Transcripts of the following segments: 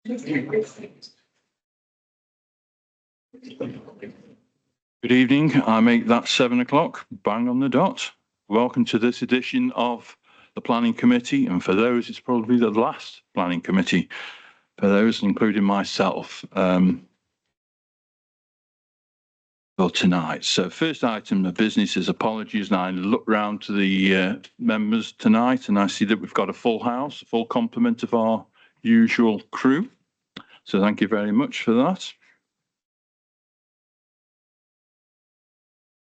Good evening. I make that 7 o'clock, bang on the dot. Welcome to this edition of the Planning Committee, and for those, it's probably the last Planning Committee, for those, including myself, for tonight. So first item of business is apologies, and I look round to the members tonight, and I see that we've got a full house, a full complement of our usual crew. So thank you very much for that.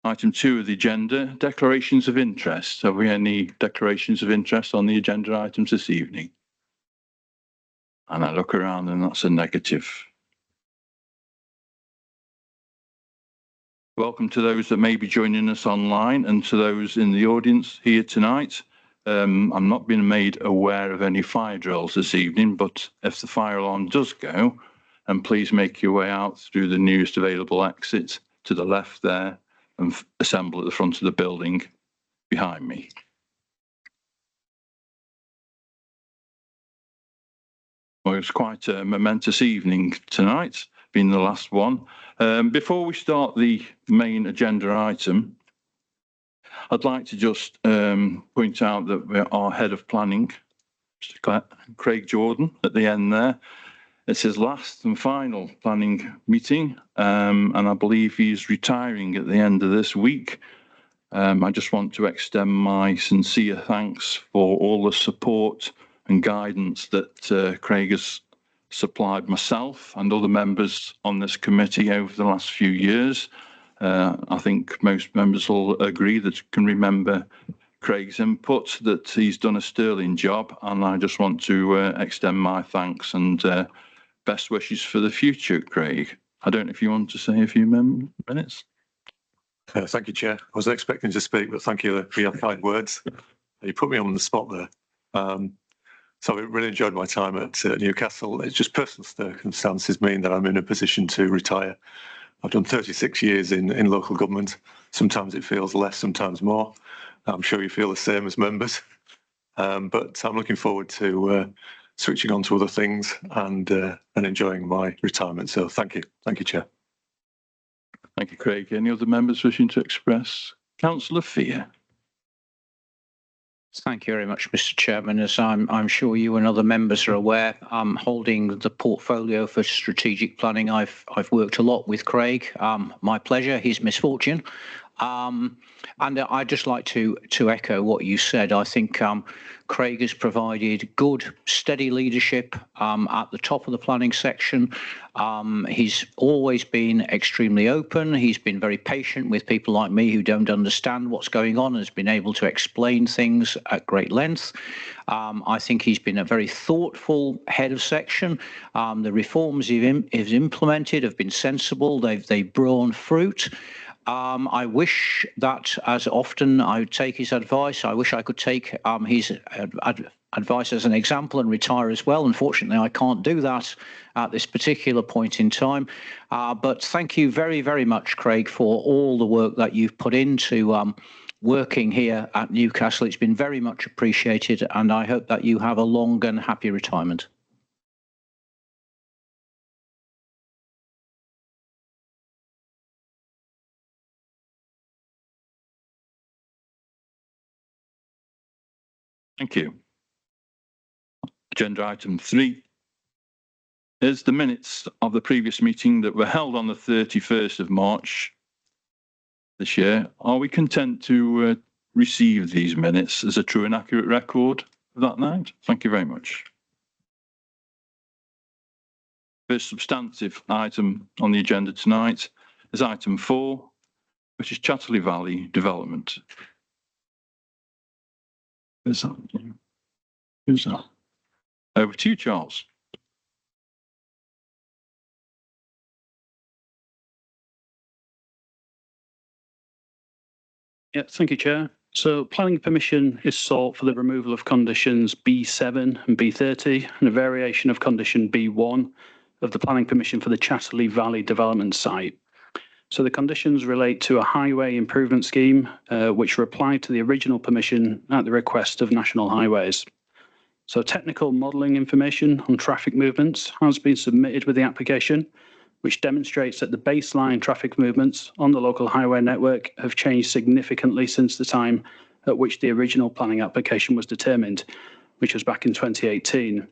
Item 2 of the agenda, declarations of interest. Have we any declarations of interest on the agenda items this evening? And I look around and that's a negative. Welcome to those that may be joining us online and to those in the audience here tonight. I'm not being made aware of any fire drills this evening, but if the fire alarm does go, and please make your way out through the nearest available exit to the left there and assemble at the front of the building behind me. Well, it's quite a momentous evening tonight, being the last one. Before we start the main agenda item, I'd like to just point out that our head of planning, Mr. Craig Jordan, at the end there. It's his last and final planning meeting, and I believe he's retiring at the end of this week. I just want to extend my sincere thanks for all the support and guidance that Craig has supplied myself and other members on this committee over the last few years. I think most members will agree that can remember Craig's input, that he's done a sterling job, and I just want to extend my thanks and best wishes for the future, Craig. I don't know if you want to say a few minutes. Thank you, Chair. I wasn't expecting to speak, but thank you for your kind words. You put me on the spot there. So I really enjoyed my time at Newcastle. It's just personal circumstances mean that I'm in a position to retire. I've done 36 years in local government. Sometimes it feels less, sometimes more. I'm sure you feel the same as members. But I'm looking forward to switching on to other things and enjoying my retirement. So thank you. Thank you, Chair. Thank you, Craig. Any other members wishing to express? Councillor Fear. Thank you very much, Mr. Chairman. As I'm sure you and other members are aware, I'm holding the portfolio for strategic planning. I've worked a lot with Craig. My pleasure, his misfortune. And I'd just like to echo what you said. I think Craig has provided good, steady leadership at the top of the planning section. He's always been extremely open. He's been very patient with people like me who don't understand what's going on and has been able to explain things at great length. I think he's been a very thoughtful head of section. The reforms he's implemented have been sensible. They've borne fruit. I wish that as often I would take his advice. I wish I could take his advice as an example and retire as well. Unfortunately, I can't do that at this particular point in time. But thank you very, very much, Craig, for all the work that you've put into working here at Newcastle. It's been very much appreciated, and I hope that you have a long and happy retirement. Thank you. Agenda item 3 is the minutes of the previous meeting that were held on the 31st of March this year. Are we content to receive these minutes as a true and accurate record of that night? Thank you very much. First substantive item on the agenda tonight is item 4, which is Chatterley Valley Development. Who's that? Over to you, Charles. Yeah, thank you, Chair. So planning permission is sought for the removal of conditions B7 and B30 and a variation of condition B1 of the planning permission for the Chatterley Valley development site. So the conditions relate to a highway improvement scheme, which were applied to the original permission at the request of National Highways. So technical modelling information on traffic movements has been submitted with the application, which demonstrates that the baseline traffic movements on the local highway network have changed significantly since the time at which the original planning application was determined, which was back in 2018.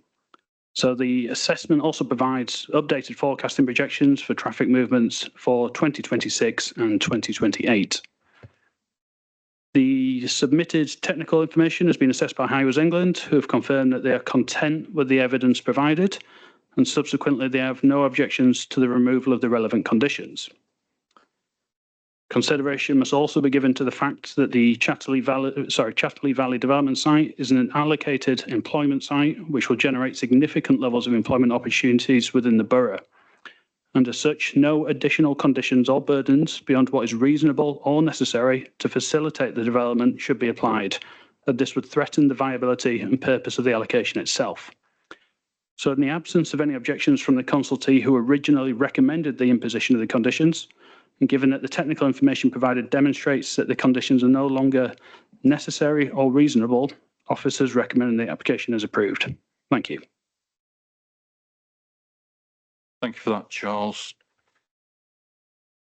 So the assessment also provides updated forecasting projections for traffic movements for 2026 and 2028. The submitted technical information has been assessed by Highways England, who have confirmed that they are content with the evidence provided, and subsequently they have no objections to the removal of the relevant conditions. Consideration must also be given to the fact that the Chatterley Valley development site is an allocated employment site which will generate significant levels of employment opportunities within the borough. And as such, no additional conditions or burdens beyond what is reasonable or necessary to facilitate the development should be applied, as this would threaten the viability and purpose of the allocation itself. So in the absence of any objections from the consultee who originally recommended the imposition of the conditions, and given that the technical information provided demonstrates that the conditions are no longer necessary or reasonable, officers recommend the application is approved. Thank you. Thank you for that, Charles.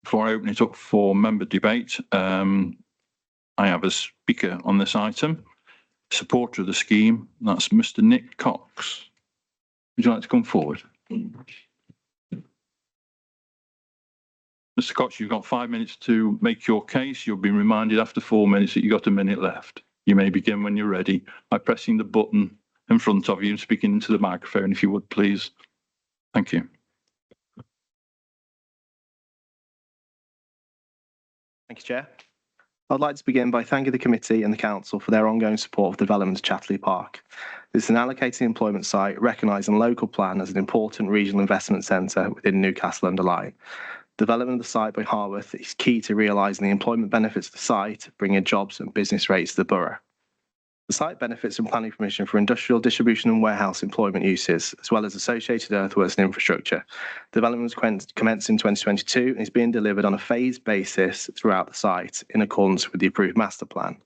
Before I open it up for member debate, I have a speaker on this item, supporter of the scheme. That's Mr. Nick Cox. Would you like to come forward? Mr. Cox, you've got 5 minutes to make your case. You'll be reminded after 4 minutes that you've got a minute left. You may begin when you're ready by pressing the button in front of you and speaking into the microphone, if you would, please. Thank you. Thank you, Chair. I'd like to begin by thanking the committee and the council for their ongoing support of the development of Chatterley Park. This is an allocated employment site recognised in local plan as an important regional investment centre within Newcastle-under-Lyme. Development of the site by Harworth is key to realising the employment benefits of the site, bringing jobs and business rates to the borough. The site benefits from planning permission for industrial, distribution and warehouse employment uses, as well as associated earthworks and infrastructure. Development was commenced in 2022 and is being delivered on a phased basis throughout the site in accordance with the approved master plan.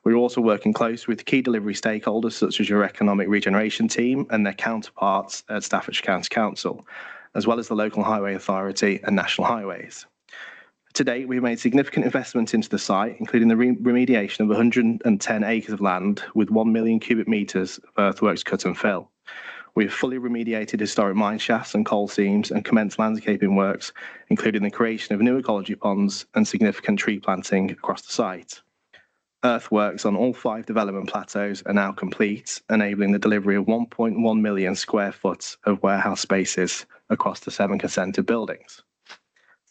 We're also working closely with key delivery stakeholders such as your economic regeneration team and their counterparts at Staffordshire County Council, as well as the local highway authority and national highways. To date, we've made significant investment into the site, including the remediation of 110 acres of land with 1 million cubic metres of earthworks cut and fill. We have fully remediated historic mine shafts and coal seams and commenced landscaping works, including the creation of new ecology ponds and significant tree planting across the site. Earthworks on all 5 development plateaus are now complete, enabling the delivery of 1.1 million square foot of warehouse spaces across the 7 consented buildings.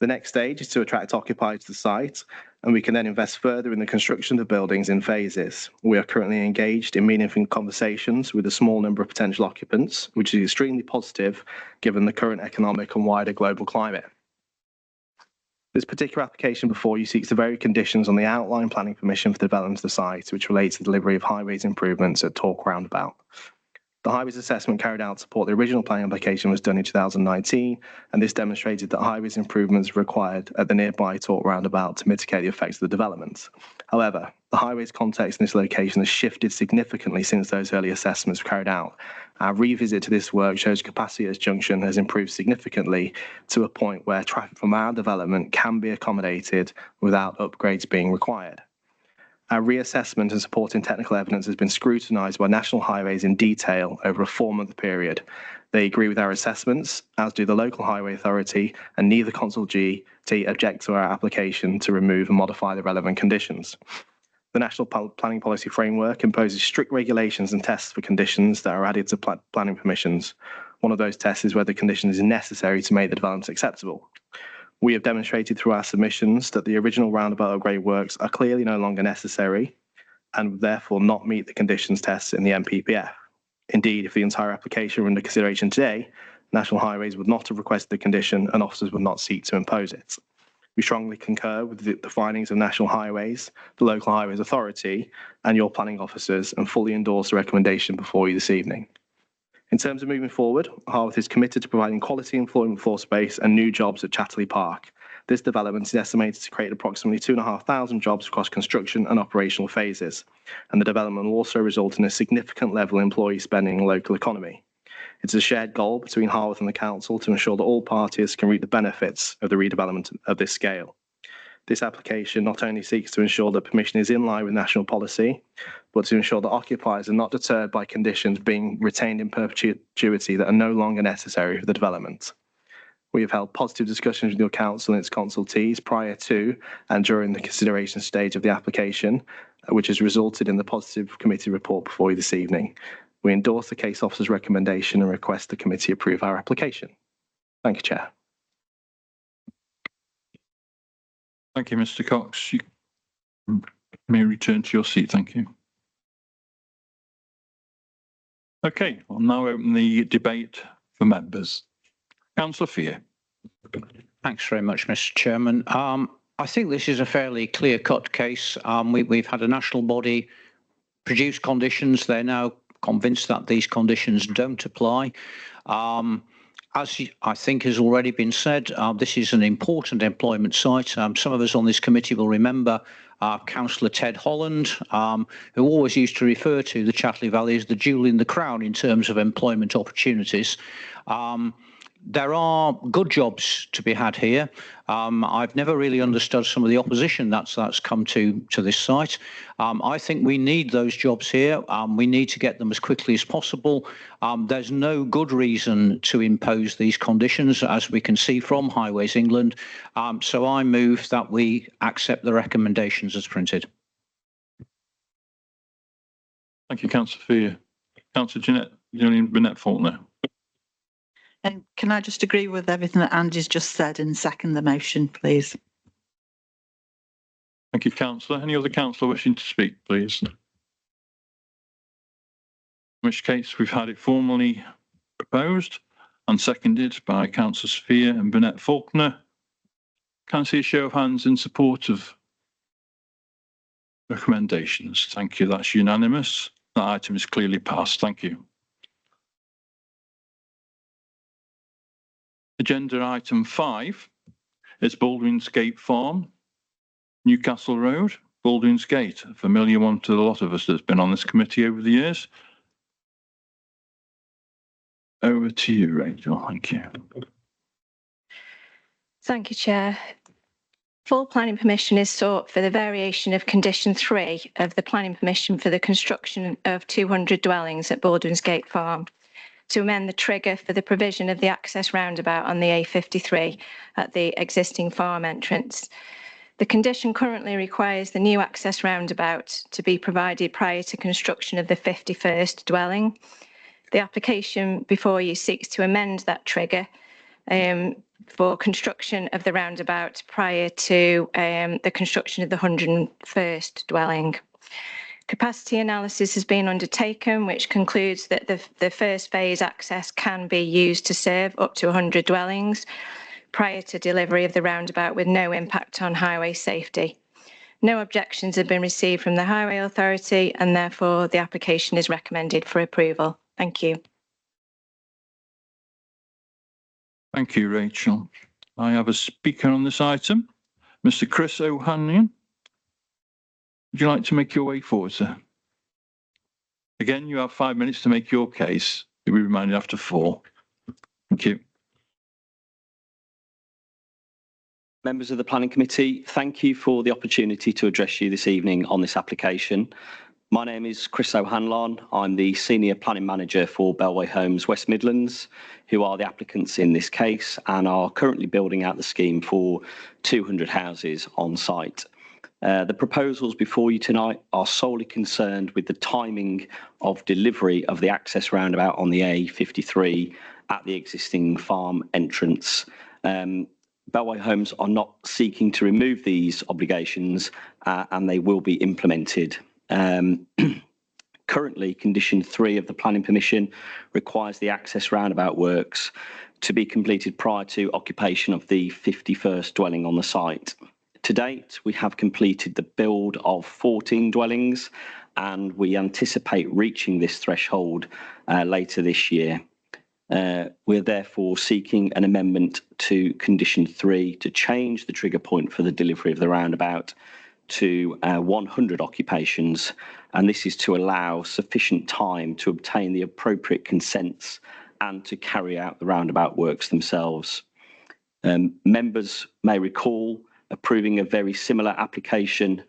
The next stage is to attract occupiers to the site, and we can then invest further in the construction of the buildings in phases. We are currently engaged in meaningful conversations with a small number of potential occupants, which is extremely positive given the current economic and wider global climate. This particular application before you seeks the very conditions on the outline planning permission for the development of the site, which relates to the delivery of highways improvements at Torque Roundabout. The highways assessment carried out to support the original planning application was done in 2019, and this demonstrated that highways improvements were required at the nearby Torque Roundabout to mitigate the effects of the development. However, the highways context in this location has shifted significantly since those early assessments were carried out. Our revisit to this work shows capacity at this junction has improved significantly to a point where traffic from our development can be accommodated without upgrades being required. Our reassessment and supporting technical evidence has been scrutinised by National Highways in detail over a 4-month period. They agree with our assessments, as do the local highway authority, and neither consultee object to our application to remove and modify the relevant conditions. The National Planning Policy Framework imposes strict regulations and tests for conditions that are added to planning permissions. One of those tests is whether condition is necessary to make the development acceptable. We have demonstrated through our submissions that the original roundabout upgrade works are clearly no longer necessary and therefore not meet the conditions tests in the NPPF. Indeed, if the entire application were under consideration today, National Highways would not have requested the condition and officers would not seek to impose it. We strongly concur with the findings of National Highways, the Local Highways Authority and your planning officers and fully endorse the recommendation before you this evening. In terms of moving forward, Harworth is committed to providing quality employment floor space and new jobs at Chatterley Park. This development is estimated to create approximately 2,500 jobs across construction and operational phases, and the development will also result in a significant level of employee spending in the local economy. It's a shared goal between Harworth and the Council to ensure that all parties can reap the benefits of the redevelopment of this scale. This application not only seeks to ensure that permission is in line with national policy, but to ensure that occupiers are not deterred by conditions being retained in perpetuity that are no longer necessary for the development. We have held positive discussions with your council and its consultees prior to and during the consideration stage of the application, which has resulted in the positive committee report before you this evening. We endorse the case officer's recommendation and request the committee approve our application. Thank you, Chair. Thank you, Mr. Cox. You may return to your seat. Thank you. Okay, I'll now open the debate for members. Councillor Fear. Thanks very much, Mr. Chairman. I think this is a fairly clear-cut case. We've had a national body produce conditions. They're now convinced that these conditions don't apply. As I think has already been said, this is an important employment site. Some of us on this committee will remember Councillor Ted Holland, who always used to refer to the Chatley Valley as the jewel in the crown in terms of employment opportunities. There are good jobs to be had here. I've never really understood some of the opposition that's come to this site. I think we need those jobs here. We need to get them as quickly as possible. There's no good reason to impose these conditions, as we can see from Highways England. So I move that we accept the recommendations as printed. Thank you, Councillor Fear. Councillor Jeanette Faulkner. And can I just agree with everything that Andy's just said and second the motion, please? Thank you, Councillor. Any other councillor wishing to speak, please? In which case, we've had it formally proposed and seconded by Councillors Fear and Jeanette Faulkner. Can I see a show of hands in support of recommendations? Thank you. That's unanimous. That item is clearly passed. Thank you. Agenda item 5 is Baldwin's Gate Farm, Newcastle Road, Baldwin's Gate, a familiar one to a lot of us that's been on this committee over the years. Over to you, Rachel. Thank you. Thank you, Chair. Full planning permission is sought for the variation of condition 3 of the planning permission for the construction of 200 dwellings at Baldwin's Gate Farm, to amend the trigger for the provision of the access roundabout on the A53 at the existing farm entrance. The condition currently requires the new access roundabout to be provided prior to construction of the 51st dwelling. The application before you seeks to amend that trigger for construction of the roundabout prior to the construction of the 101st dwelling. Capacity analysis has been undertaken, which concludes that the first phase access can be used to serve up to 100 dwellings prior to delivery of the roundabout with no impact on highway safety. No objections have been received from the Highway Authority, and therefore the application is recommended for approval. Thank you. Thank you, Rachel. I have a speaker on this item, Mr. Chris O'Hanlon. Would you like to make your way forward, sir? Again, you have 5 minutes to make your case. You'll be reminded after 4. Thank you. Members of the Planning Committee, thank you for the opportunity to address you this evening on this application. My name is Chris O'Hanlon. I'm the Senior Planning Manager for Bellway Homes West Midlands, who are the applicants in this case and are currently building out the scheme for 200 houses on site. The proposals before you tonight are solely concerned with the timing of delivery of the access roundabout on the A53 at the existing farm entrance. Bellway Homes are not seeking to remove these obligations and they will be implemented. Currently, condition 3 of the planning permission requires the access roundabout works to be completed prior to occupation of the 51st dwelling on the site. To date, we have completed the build of 14 dwellings and we anticipate reaching this threshold later this year. We're therefore seeking an amendment to condition 3 to change the trigger point for the delivery of the roundabout to 100 occupations, and this is to allow sufficient time to obtain the appropriate consents and to carry out the roundabout works themselves. Members may recall approving a very similar application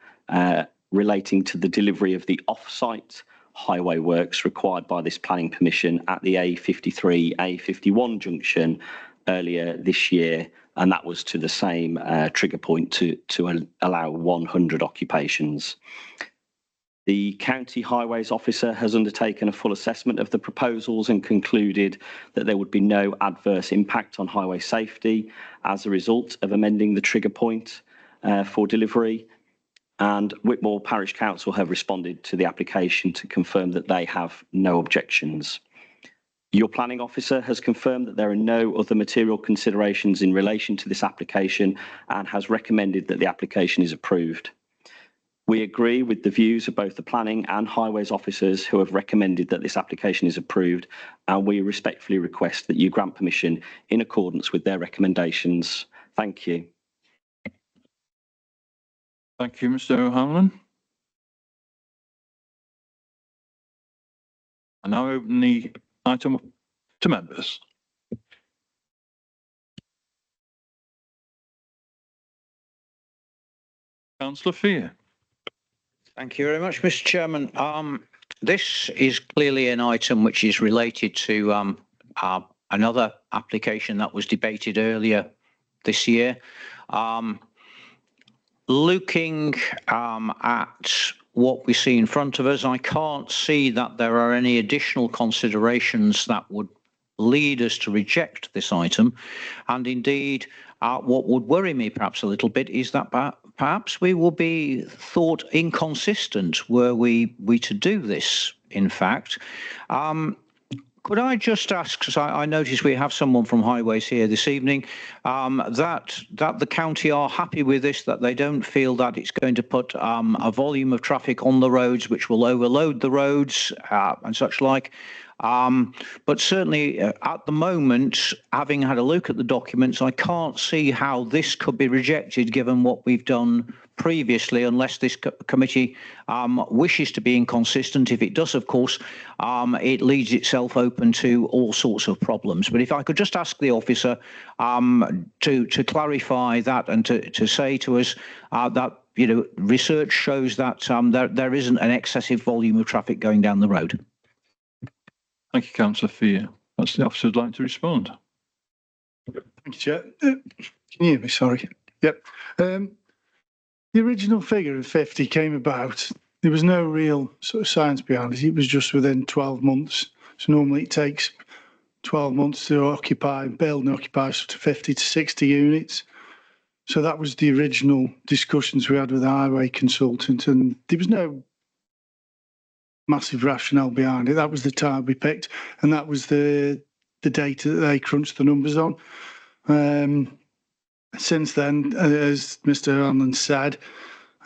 relating to the delivery of the off-site highway works required by this planning permission at the A53, A51 junction earlier this year, and that was to the same trigger point to allow 100 occupations. The County Highways Officer has undertaken a full assessment of the proposals and concluded that there would be no adverse impact on highway safety as a result of amending the trigger point for delivery. And Whitmore Parish Council have responded to the application to confirm that they have no objections. Your planning officer has confirmed that there are no other material considerations in relation to this application and has recommended that the application is approved. We agree with the views of both the planning and highways officers who have recommended that this application is approved, and we respectfully request that you grant permission in accordance with their recommendations. Thank you. Thank you, Mr. O'Hanlon. I now open the item up to members. Councillor Fear. Thank you very much, Mr. Chairman. This is clearly an item which is related to another application that was debated earlier this year. Looking at what we see in front of us, I can't see that there are any additional considerations that would lead us to reject this item. And indeed, what would worry me perhaps a little bit is that perhaps we will be thought inconsistent were we to do this, in fact. Could I just ask, because I notice we have someone from Highways here this evening, that the county are happy with this, that they don't feel that it's going to put a volume of traffic on the roads which will overload the roads and such like. But certainly at the moment, having had a look at the documents, I can't see how this could be rejected given what we've done previously, unless this committee wishes to be inconsistent. If it does, of course, it leaves itself open to all sorts of problems. But if I could just ask the officer to clarify that and to say to us that, you know, research shows that there isn't an excessive volume of traffic going down the road. Thank you, Councillor Fear. That's the officer who'd like to respond. Thank you, Chair. Can you hear me? Sorry. Yep. The original figure of 50 came about. There was no real sort of science behind it. It was just within 12 months. So normally it takes 12 months to build and occupy 50 to 60 units. So that was the original discussions we had with the highway consultant, and there was no massive rationale behind it. That was the time we picked, and that was the data that they crunched the numbers on. Since then, as Mr. O'Hanlon said,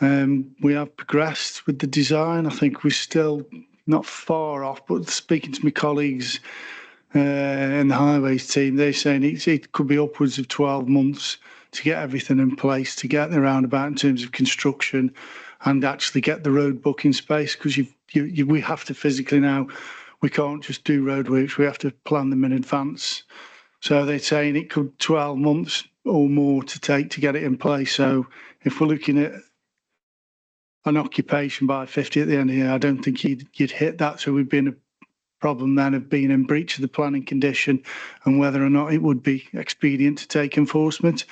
we have progressed with the design. I think we're still not far off, but speaking to my colleagues in the highways team, they're saying it could be upwards of 12 months to get everything in place, to get the roundabout in terms of construction and actually get the road book in space, because we have to physically now, we can't just do roadworks, we have to plan them in advance. So they're saying it could 12 months or more to take to get it in place. So if we're looking at an occupation by 50 at the end of the year, I don't think you'd hit that. So we'd be in a problem then of being in breach of the planning condition and whether or not it would be expedient to take enforcement.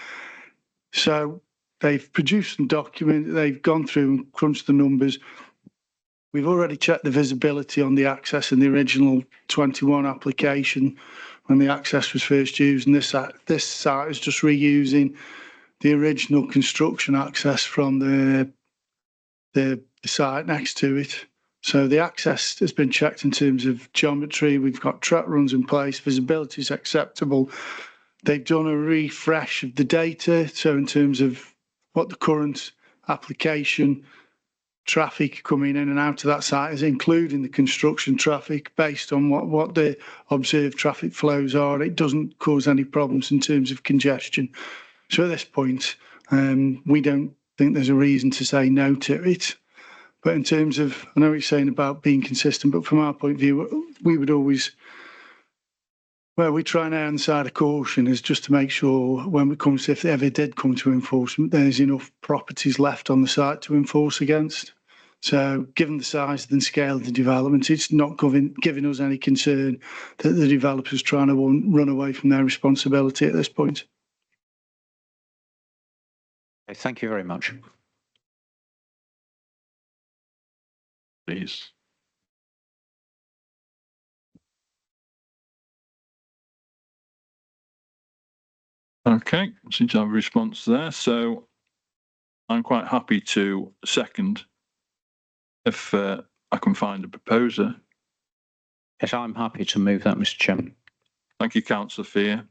So they've produced some document, they've gone through and crunched the numbers. We've already checked the visibility on the access in the original 21 application when the access was first used, and this site is just reusing the original construction access from the site next to it. So the access has been checked in terms of geometry. We've got track runs in place, visibility is acceptable. They've done a refresh of the data. So in terms of what the current application traffic coming in and out of that site, is including the construction traffic based on what the observed traffic flows are. It doesn't cause any problems in terms of congestion. So at this point, we don't think there's a reason to say no to it. But in terms of, I know what you're saying about being consistent, but from our point of view, we would always, well, we try and err on the side of caution is just to make sure when it comes to, if it ever did come to enforcement, there's enough properties left on the site to enforce against. So given the size and scale of the development, it's not giving us any concern that the developer's trying to run away from their responsibility at this point. Okay, thank you very much. Please. Okay, seem to have a response there. So I'm quite happy to second if I can find a proposer. Yes, I'm happy to move that, Mr. Chairman. Thank you, Councillor Fear.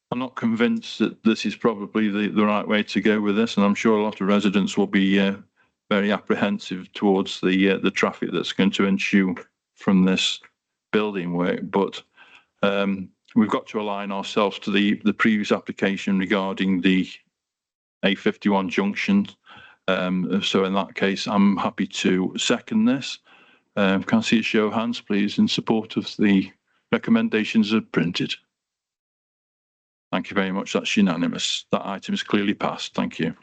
I'm not convinced that this is probably the right way to go with this, and I'm sure a lot of residents will be very apprehensive towards the traffic that's going to ensue from this building work. But we've got to align ourselves to the previous application regarding the A51 junction. So in that case, I'm happy to second this. Can I see a show of hands, please, in support of the recommendations as printed? Thank you very much. That's unanimous. That item is clearly passed. Thank you.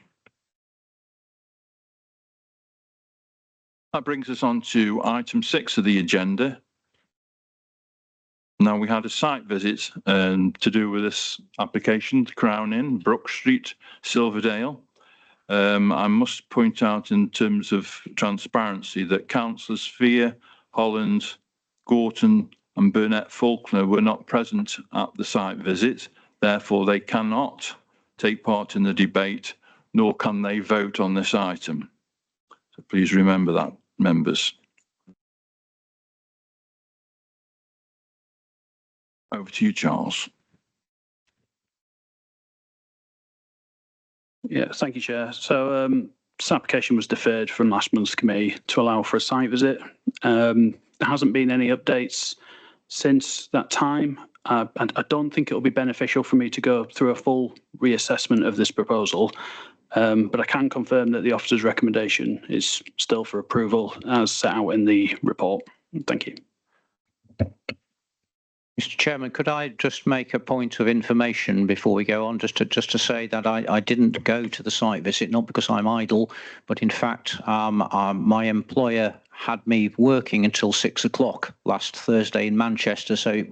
That brings us on to item 6 of the agenda. Now, we had a site visit to do with this application, the Crown Inn, Brook Street, Silverdale. I must point out in terms of transparency that councillors Fear, Holland, Gorton and Burnett Faulkner were not present at the site visit. Therefore, they cannot take part in the debate, nor can they vote on this item. So please remember that, members. Over to you, Charles. Yeah, thank you, Chair. So this application was deferred from last month's committee to allow for a site visit. There hasn't been any updates since that time. I don't think it will be beneficial for me to go through a full reassessment of this proposal, but I can confirm that the officer's recommendation is still for approval as set out in the report. Thank you. Mr. Chairman, could I just make a point of information before we go on, just to say that I didn't go to the site visit, not because I'm idle, but in fact, my employer had me working until 6 o'clock last Thursday in Manchester. So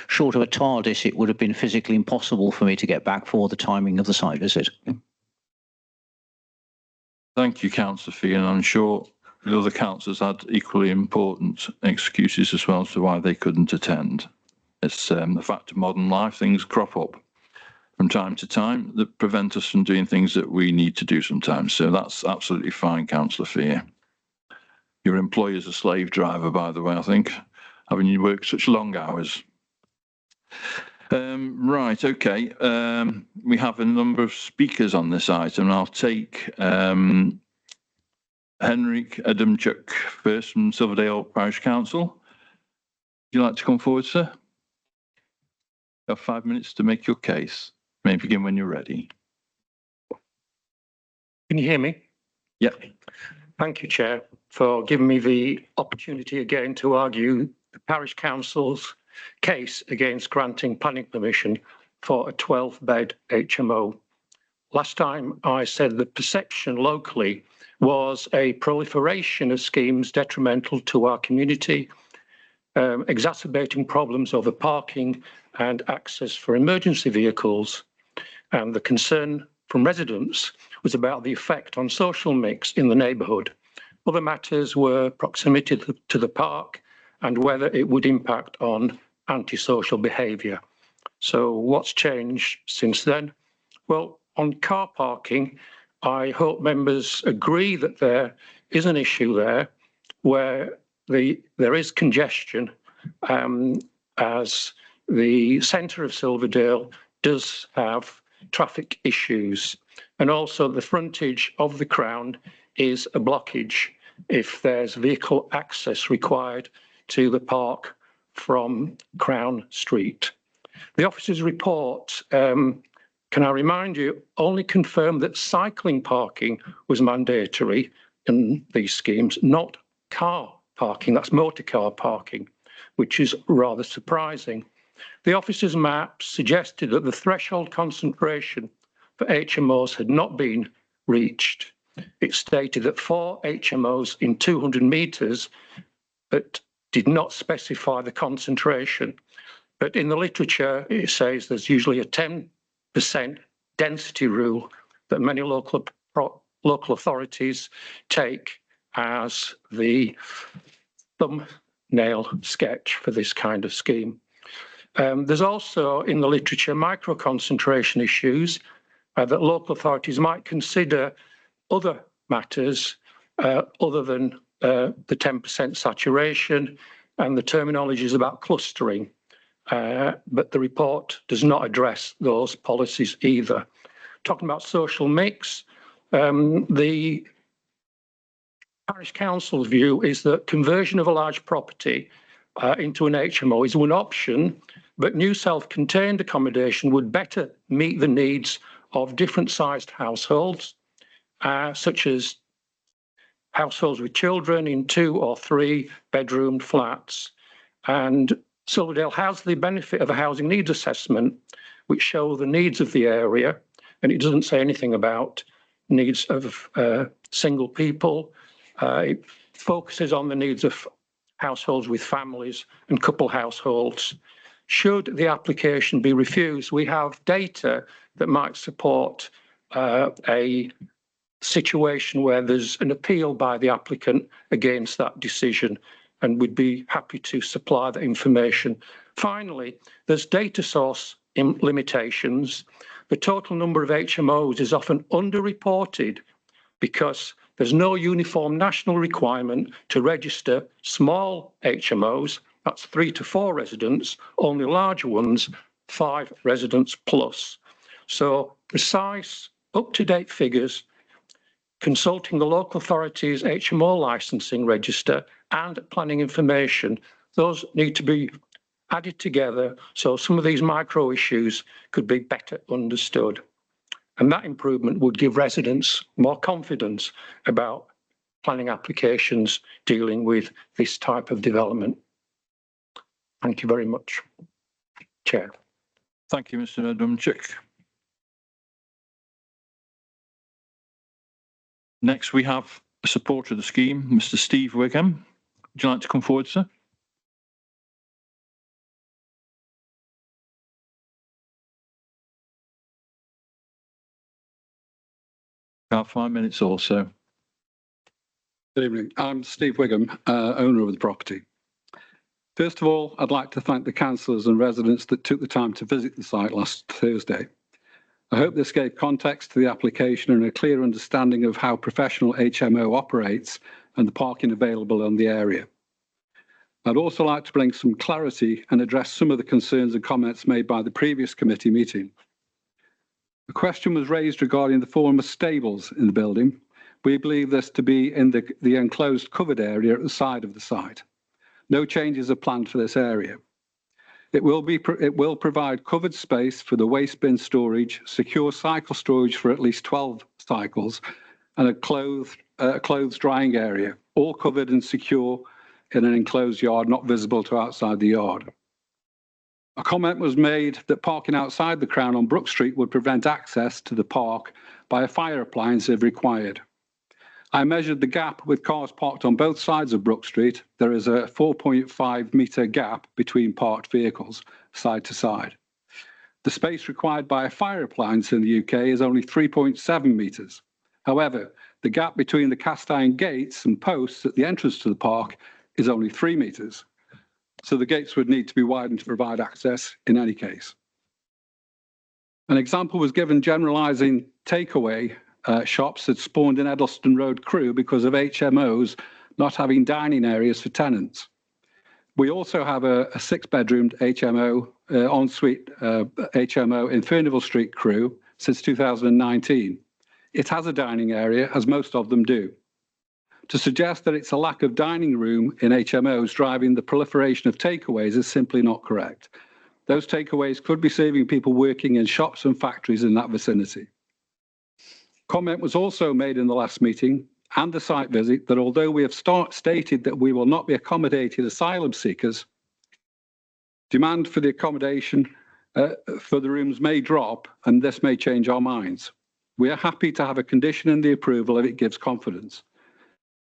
short of a TARDIS, it would have been physically impossible for me to get back for the timing of the site visit. Thank you, Councillor Fee, and I'm sure the other councillors had equally important excuses as well as to why they couldn't attend. It's the fact of modern life, things crop up from time to time that prevent us from doing things that we need to do sometimes. So that's absolutely fine, Councillor Fee. Your employer's a slave driver, by the way, I think, having you work such long hours. Right, okay. We have a number of speakers on this item. I'll take Henrik Adamchuk first from Silverdale Parish Council. Would you like to come forward, sir? You have 5 minutes to make your case. You may begin when you're ready. Can you hear me? Yeah. Thank you, Chair, for giving me the opportunity again to argue the Parish Council's case against granting planning permission for a 12-bed HMO. Last time I said the perception locally was a proliferation of schemes detrimental to our community, exacerbating problems over parking and access for emergency vehicles. And the concern from residents was about the effect on social mix in the neighbourhood. Other matters were proximity to the park and whether it would impact on antisocial behaviour. So what's changed since then? Well, on car parking, I hope members agree that there is an issue there where there is congestion as the centre of Silverdale does have traffic issues. And also the frontage of the Crown is a blockage if there's vehicle access required to the park from Crown Street. The officer's report, can I remind you, only confirmed that cycling parking was mandatory in these schemes, not car parking, that's motor car parking, which is rather surprising. The officer's map suggested that the threshold concentration for HMOs had not been reached. It stated that 4 HMOs in 200 metres, but did not specify the concentration. But in the literature, it says there's usually a 10% density rule that many local authorities take as the thumbnail sketch for this kind of scheme. There's also in the literature micro concentration issues that local authorities might consider other matters other than the 10% saturation, and the terminology is about clustering. But the report does not address those policies either. Talking about social mix, the Parish Council's view is that conversion of a large property into an HMO is one option, but new self-contained accommodation would better meet the needs of different sized households, such as households with children in 2 or 3 bedroomed flats. And Silverdale has the benefit of a housing needs assessment, which show the needs of the area, and it doesn't say anything about needs of single people. It focuses on the needs of households with families and couple households. Should the application be refused, we have data that might support a situation where there's an appeal by the applicant against that decision, and we'd be happy to supply that information. Finally, there's data source limitations. The total number of HMOs is often underreported because there's no uniform national requirement to register small HMOs, that's 3 to 4 residents, only larger ones, 5 residents plus. So precise, up-to-date figures, consulting the local authorities' HMO licensing register and planning information, those need to be added together so some of these micro issues could be better understood. And that improvement would give residents more confidence about planning applications dealing with this type of development. Thank you very much, Chair. Thank you, Mr. Adamczyk. Next, we have a supporter of the scheme, Mr. Steve Wigham. Would you like to come forward, sir? About 5 minutes or so. Good evening. I'm Steve Wigham, owner of the property. First of all, I'd like to thank the councillors and residents that took the time to visit the site last Thursday. I hope this gave context to the application and a clear understanding of how professional HMO operates and the parking available in the area. I'd also like to bring some clarity and address some of the concerns and comments made by the previous committee meeting. A question was raised regarding the former stables in the building. We believe this to be in the enclosed covered area at the side of the site. No changes are planned for this area. It will provide covered space for the waste bin storage, secure cycle storage for at least 12 cycles, and a clothes drying area, all covered and secure in an enclosed yard not visible to outside the yard. A comment was made that parking outside the Crown on Brook Street would prevent access to the park by a fire appliance if required. I measured the gap with cars parked on both sides of Brook Street. There is a 4.5 metre gap between parked vehicles, side to side. The space required by a fire appliance in the UK is only 3.7 metres. However, the gap between the cast iron gates and posts at the entrance to the park is only 3 metres. So the gates would need to be widened to provide access in any case. An example was given generalising takeaway shops had spawned in Edleston Road Crewe because of HMOs not having dining areas for tenants. We also have a 6-bedroomed HMO, ensuite HMO in Furnivall Street Crewe since 2019. It has a dining area, as most of them do. To suggest that it's a lack of dining room in HMOs driving the proliferation of takeaways is simply not correct. Those takeaways could be serving people working in shops and factories in that vicinity. Comment was also made in the last meeting and the site visit that although we have stated that we will not be accommodating asylum seekers, demand for the accommodation for the rooms may drop, and this may change our minds. We are happy to have a condition in the approval if it gives confidence.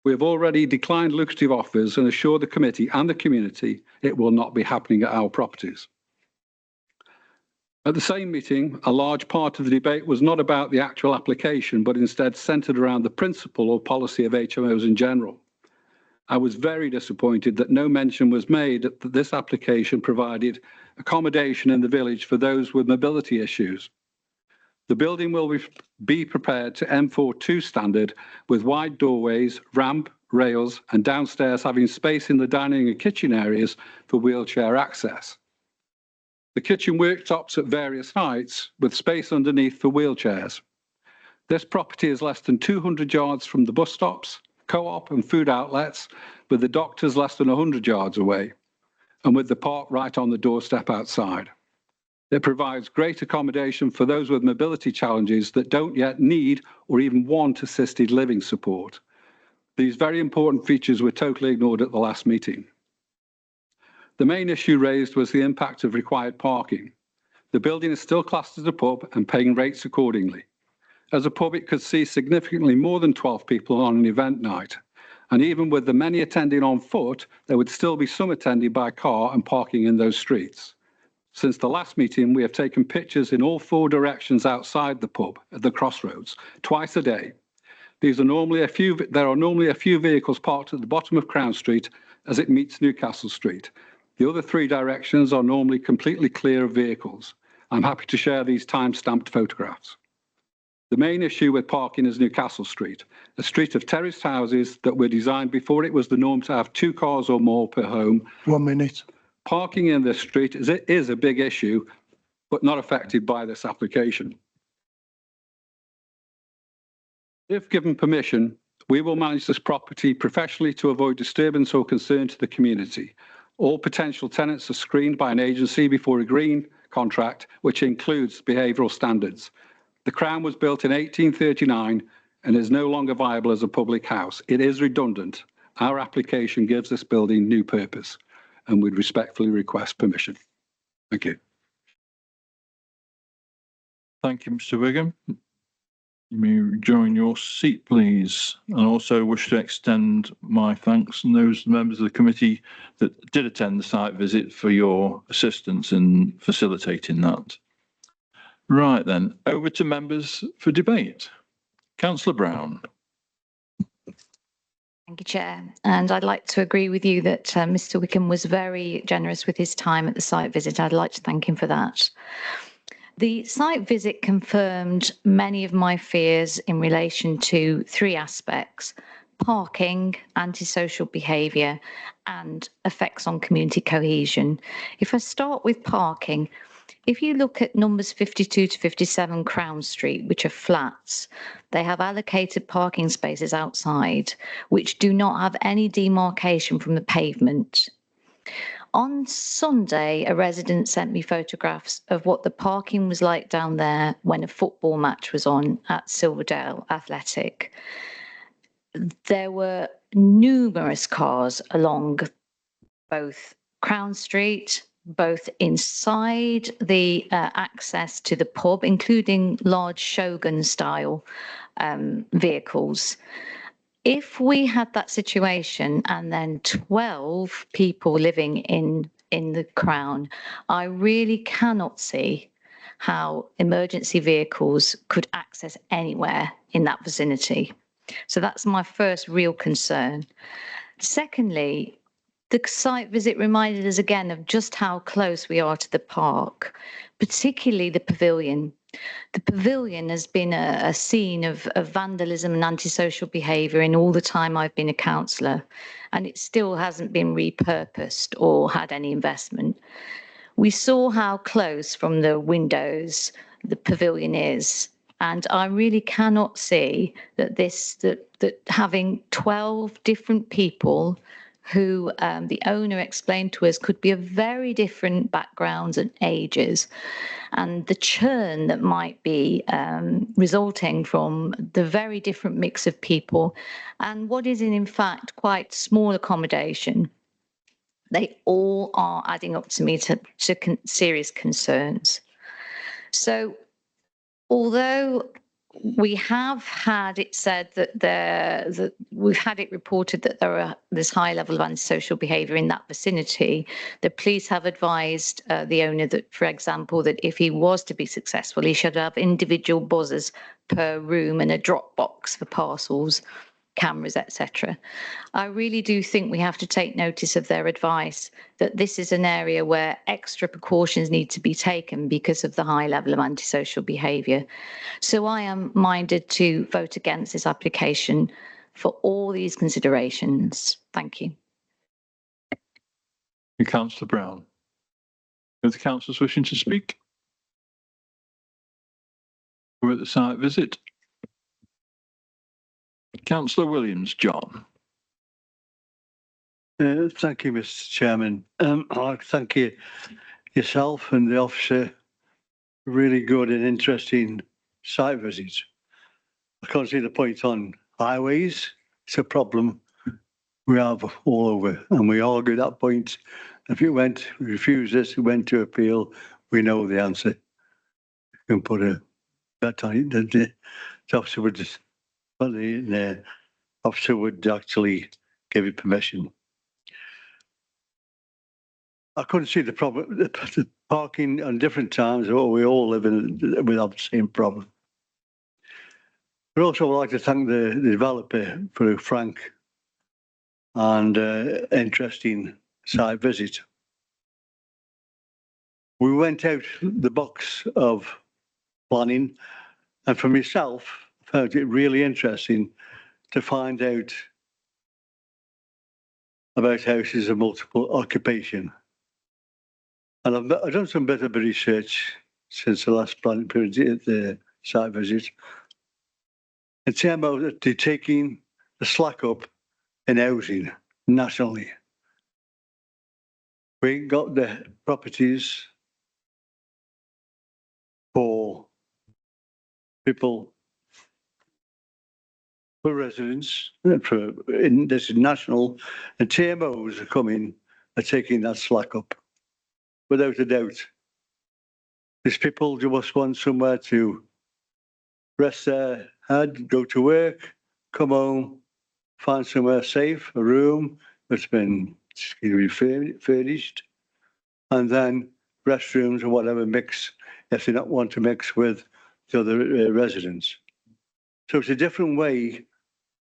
We have already declined lucrative offers and assure the committee and the community it will not be happening at our properties. At the same meeting, a large part of the debate was not about the actual application, but instead centred around the principle or policy of HMOs in general. I was very disappointed that no mention was made that this application provided accommodation in the village for those with mobility issues. The building will be prepared to M42 standard with wide doorways, ramp, rails, and downstairs having space in the dining and kitchen areas for wheelchair access. The kitchen worktops at various heights with space underneath for wheelchairs. This property is less than 200 yards from the bus stops, co-op and food outlets, with the doctors less than 100 yards away, and with the park right on the doorstep outside. It provides great accommodation for those with mobility challenges that don't yet need or even want assisted living support. These very important features were totally ignored at the last meeting. The main issue raised was the impact of required parking. The building is still classed as a pub and paying rates accordingly. As a pub, it could see significantly more than 12 people on an event night. And even with the many attending on foot, there would still be some attending by car and parking in those streets. Since the last meeting, we have taken pictures in all 4 directions outside the pub at the crossroads, twice a day. There are normally a few vehicles parked at the bottom of Crown Street as it meets Newcastle Street. The other 3 directions are normally completely clear of vehicles. I'm happy to share these time-stamped photographs. The main issue with parking is Newcastle Street, a street of terraced houses that were designed before it was the norm to have 2 cars or more per home. 1 minute. Parking in this street is a big issue, but not affected by this application. If given permission, we will manage this property professionally to avoid disturbance or concern to the community. All potential tenants are screened by an agency before agreeing contract, which includes behavioural standards. The Crown was built in 1839 and is no longer viable as a public house. It is redundant. Our application gives this building new purpose, and we'd respectfully request permission. Thank you. Thank you, Mr. Wigham. You may rejoin your seat, please. And also wish to extend my thanks and those members of the committee that did attend the site visit for your assistance in facilitating that. Right then, over to members for debate. Councillor Brown. Thank you, Chair. And I'd like to agree with you that Mr. Wickham was very generous with his time at the site visit. I'd like to thank him for that. The site visit confirmed many of my fears in relation to 3 aspects: parking, antisocial behaviour, and effects on community cohesion. If I start with parking, if you look at numbers 52 to 57 Crown Street, which are flats, they have allocated parking spaces outside, which do not have any demarcation from the pavement. On Sunday, a resident sent me photographs of what the parking was like down there when a football match was on at Silverdale Athletic. There were numerous cars along both Crown Street, both inside the access to the pub, including large Shogun-style vehicles. If we had that situation and then 12 people living in the Crown, I really cannot see how emergency vehicles could access anywhere in that vicinity. So that's my first real concern. Secondly, the site visit reminded us again of just how close we are to the park, particularly the pavilion. The pavilion has been a scene of vandalism and antisocial behaviour in all the time I've been a councillor, and it still hasn't been repurposed or had any investment. We saw how close from the windows the pavilion is, And I really cannot see that that having 12 different people who the owner explained to us could be of very different backgrounds and ages, and the churn that might be resulting from the very different mix of people and what is in fact quite small accommodation. They all are adding up to me to serious concerns. So although we have had it said that we've had it reported that there's high level of antisocial behaviour in that vicinity, the police have advised the owner that, for example, that if he was to be successful, he should have individual buzzers per room and a drop box for parcels, cameras, etc. I really do think we have to take notice of their advice that this is an area where extra precautions need to be taken because of the high level of antisocial behaviour. So I am minded to vote against this application for all these considerations. Thank you. Councillor Brown. Are the councillors wishing to speak? We're at the site visit. Councillor Williams, John. Thank you, Mr. Chairman. I'd like to thank you yourself and the officer. Really good and interesting site visits. I can't see the point on highways. It's a problem we have all over, and we argue that point. If it refused this, it went to appeal, we know the answer. You can put a bet on it that the officer would just, well, the officer would actually give it permission. I couldn't see the problem, the parking on different times. We all live without the same problem. But also, I'd like to thank the developer for a frank and interesting site visit. We went out the box of planning, and for myself, I found it really interesting to find out about houses of multiple occupation. And I've done some bit of research since the last planning period at the site visit. In terms of they're taking the slack up in housing nationally. We got the properties for people, for residents, this is national, and TMOs are taking that slack up. Without a doubt. These people just want somewhere to rest their head, go to work, come home, find somewhere safe, a room that's been furnished, and then restrooms or whatever mix if they don't want to mix with the other residents. So it's a different way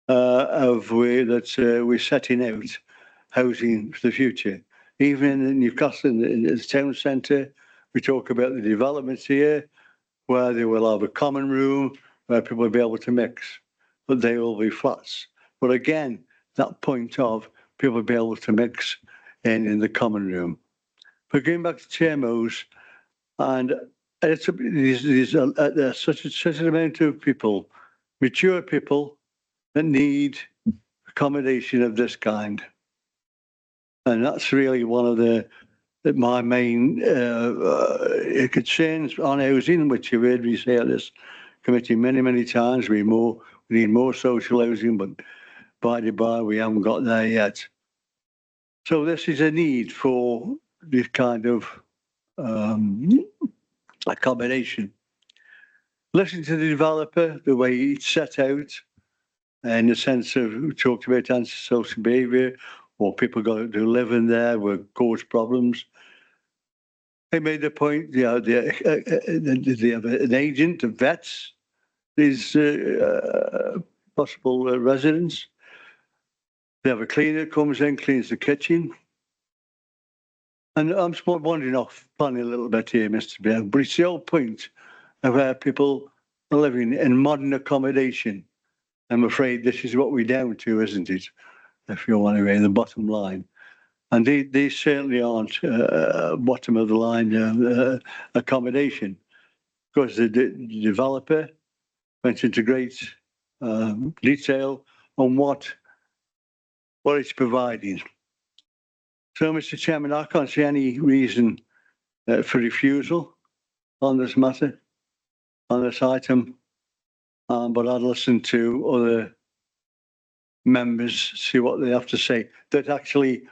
that we're setting out housing for the future. Even in Newcastle, in the town centre, we talk about the developments here, where they will have a common room where people will be able to mix, but they will be flats. But again, that point of people will be able to mix in the common room. But going back to TMOs, and there's such an amount of people, mature people, that need accommodation of this kind. And that's really one of my main concerns on housing, which you've heard me say at this committee many times. We need more social housing, but by the by, we haven't got there yet. So this is a need for this kind of accommodation. Listen to the developer, the way it's set out, in the sense of we talked about antisocial behaviour, or people got to live in there will cause problems. They made the point, they have an agent, of vets, these possible residents. They have a cleaner comes in, cleans the kitchen. And I'm wandering off planning a little bit here, Mr. Bear, but it's the whole point of where people are living in modern accommodation. I'm afraid this is what we're down to, isn't it? If you want to read the bottom line. And these certainly aren't bottom of the line accommodation, because the developer went into great detail on what it's providing. So, Mr. Chairman, I can't see any reason for refusal on this matter, on this item, but I'd listen to other members, see what they have to say. That actually,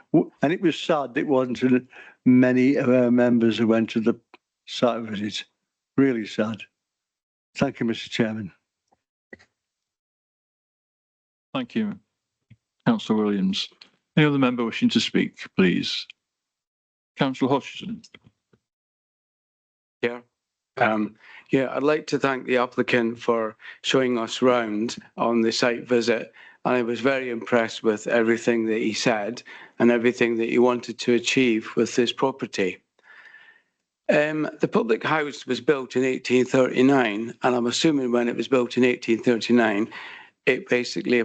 and it was sad, it wasn't many of our members who went to the site visit. Really sad. Thank you, Mr. Chairman. Thank you, Councillor Williams. Any other member wishing to speak, please? Councillor Hodgson. Yeah. I'd like to thank the applicant for showing us round on the site visit. And I was very impressed with everything that he said and everything that he wanted to achieve with this property. The public house was built in 1839, and I'm assuming when it was built in 1839, it basically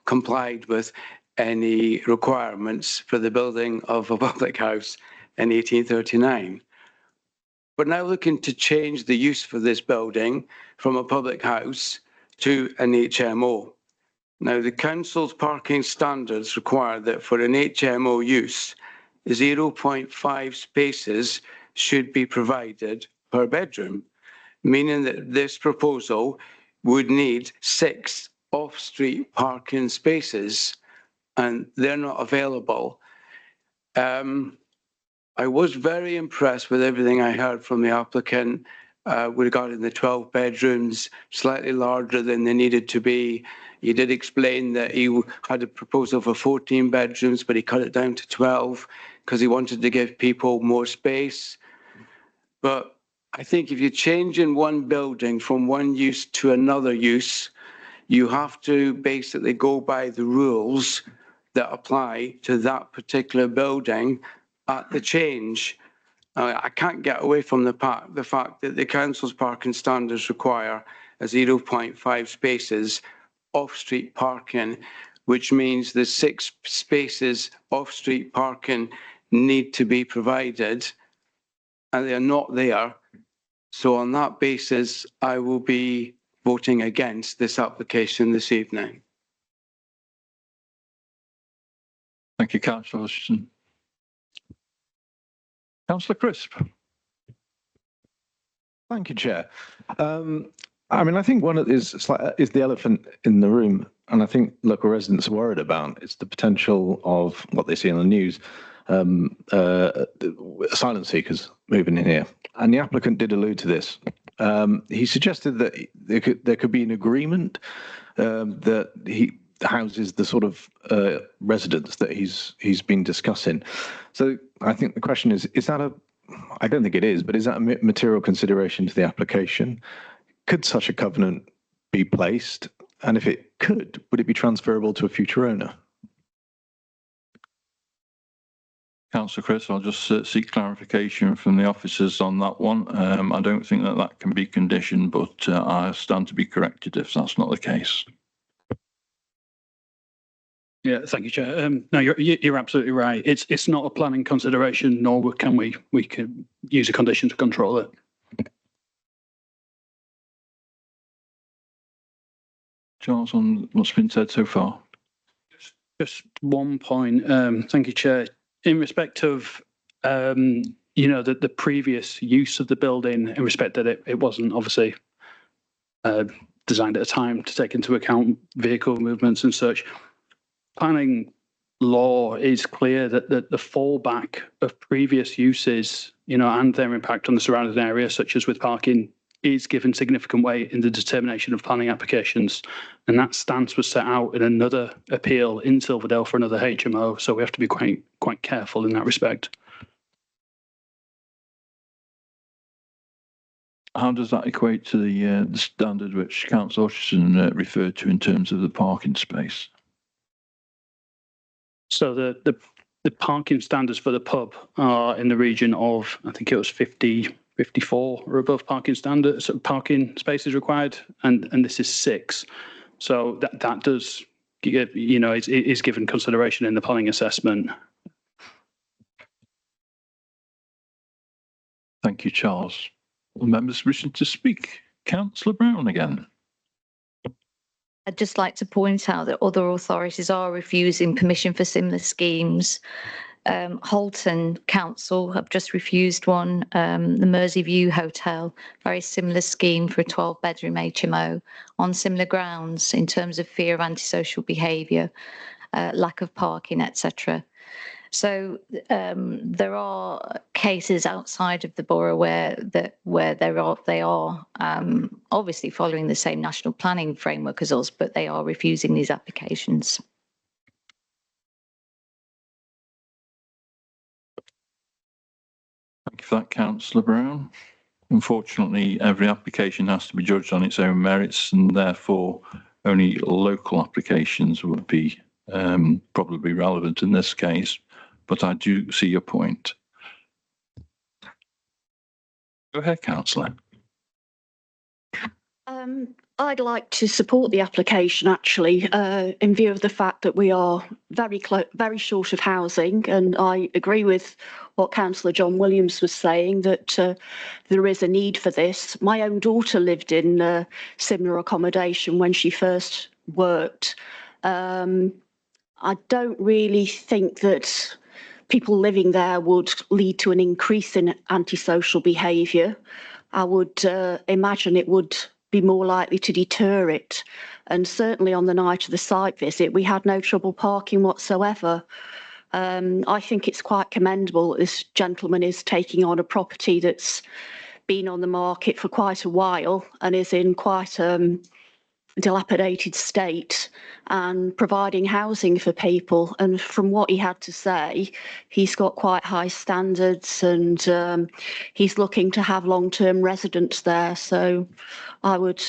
complied with any requirements for the building of a public house in 1839. We're now looking to change the use for this building from a public house to an HMO. Now, the council's parking standards require that for an HMO use, 0.5 spaces should be provided per bedroom, meaning that this proposal would need 6 off-street parking spaces, and they're not available. I was very impressed with everything I heard from the applicant regarding the 12 bedrooms, slightly larger than they needed to be. He did explain that he had a proposal for 14 bedrooms, but he cut it down to 12 because he wanted to give people more space. But I think if you're changing one building from one use to another use, you have to basically go by the rules that apply to that particular building at the change. I can't get away from the fact that the council's parking standards require 0.5 spaces off-street parking, which means the 6 spaces off-street parking need to be provided, and they're not there. So on that basis, I will be voting against this application this evening. Thank you, Councillor Hodgson. Councillor Crisp. Thank you, Chair. I mean, I think one is the elephant in the room, and I think local residents are worried about it's the potential of what they see on the news, asylum seekers moving in here. And the applicant did allude to this. He suggested that there could be an agreement that he houses the sort of residents that he's been discussing. So I think the question is that I don't think it is, but is that a material consideration to the application? Could such a covenant be placed? And if it could, would it be transferable to a future owner? Councillor Chris, I'll just seek clarification from the officers on that one. I don't think that can be conditioned, but I stand to be corrected if that's not the case. Yeah, thank you, Chair. No, you're absolutely right. It's not a planning consideration, nor can we could use a condition to control it. Charles, on what's been said so far. Just one point. Thank you, Chair. In respect of the previous use of the building, in respect that it wasn't obviously designed at a time to take into account vehicle movements and such. Planning law is clear that the fallback of previous uses, and their impact on the surrounding area, such as with parking, is given significant weight in the determination of planning applications. And that stance was set out in another appeal in Silverdale for another HMO. So we have to be quite careful in that respect. How does that equate to the standard which Councillor Hodgson referred to in terms of the parking space? So the parking standards for the pub are in the region of, I think it was 54 or above parking standards, parking spaces required, and this is 6. So that does, is given consideration in the planning assessment. Thank you, Charles. Members wishing to speak. Councillor Brown again. I'd just like to point out that other authorities are refusing permission for similar schemes. Halton Council have just refused one, the Merseyview Hotel, very similar scheme for a 12-bedroom HMO on similar grounds in terms of fear of antisocial behaviour, lack of parking, etc. So there are cases outside of the borough where they are obviously following the same national planning framework as us, but they are refusing these applications. Thank you for that, Councillor Brown. Unfortunately, every application has to be judged on its own merits, and therefore only local applications would be probably relevant in this case. But I do see your point. Go ahead, Councillor. I'd like to support the application, actually, in view of the fact that we are very short of housing, and I agree with what Councillor John Williams was saying, that there is a need for this. My own daughter lived in similar accommodation when she first worked. I don't really think that people living there would lead to an increase in antisocial behaviour. I would imagine it would be more likely to deter it. And certainly on the night of the site visit, we had no trouble parking whatsoever. I think it's quite commendable that this gentleman is taking on a property that's been on the market for quite a while and is in quite a dilapidated state and providing housing for people. And from what he had to say, he's got quite high standards, and he's looking to have long-term residents there. So I would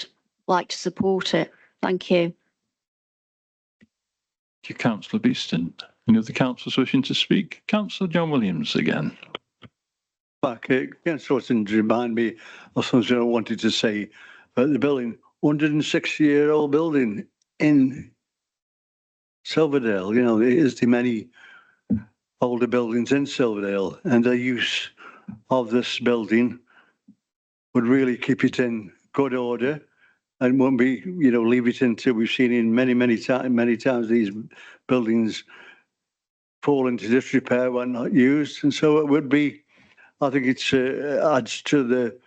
like to support it. Thank you. Thank you, Councillor Beeston. Any other councillors wishing to speak? Councillor John Williams again. Back again, sort of remind me of something I wanted to say about the building. 160-year-old building in Silverdale. You know, there's the many older buildings in Silverdale, and the use of this building would really keep it in good order and won't be, you know, leave it until we've seen in many times these buildings fall into disrepair when not used. And so it would be, I think it's adds to the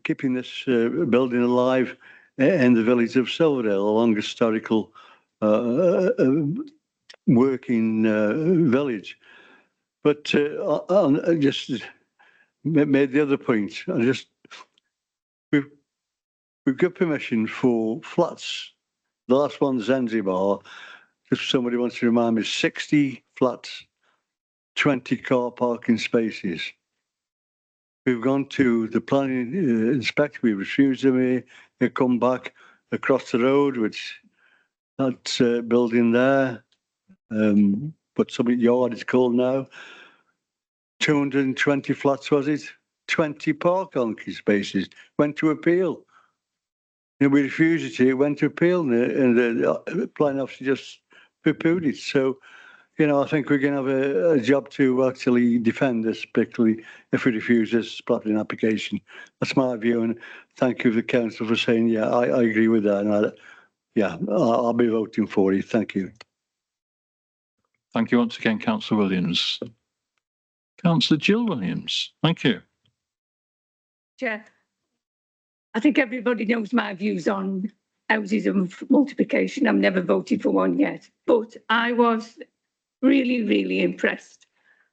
keeping this building alive in the village of Silverdale, a long historical working village. But I just made the other point. We've got permission for flats. The last one, Zanzibar, if somebody wants to remind me, 60 flats, 20 car parking spaces. We've gone to the planning inspector, we refused them here. They come back across the road, which that building there, but Summit Yard it's called now. 220 flats, was it? 20 parking spaces. Went to appeal. And we refused it here, went to appeal, and the planning officer just poo-pooed it. So, you know, I think we're going to have a job to actually defend this, particularly if we refuse this planning application. That's my view, and thank you to the council for saying, yeah, I agree with that. And I'll be voting for it. Thank you. Thank you once again, Councillor Williams. Councillor Jill Williams, thank you. Chair, I think everybody knows my views on houses of multiplication. I've never voted for one yet, but I was really impressed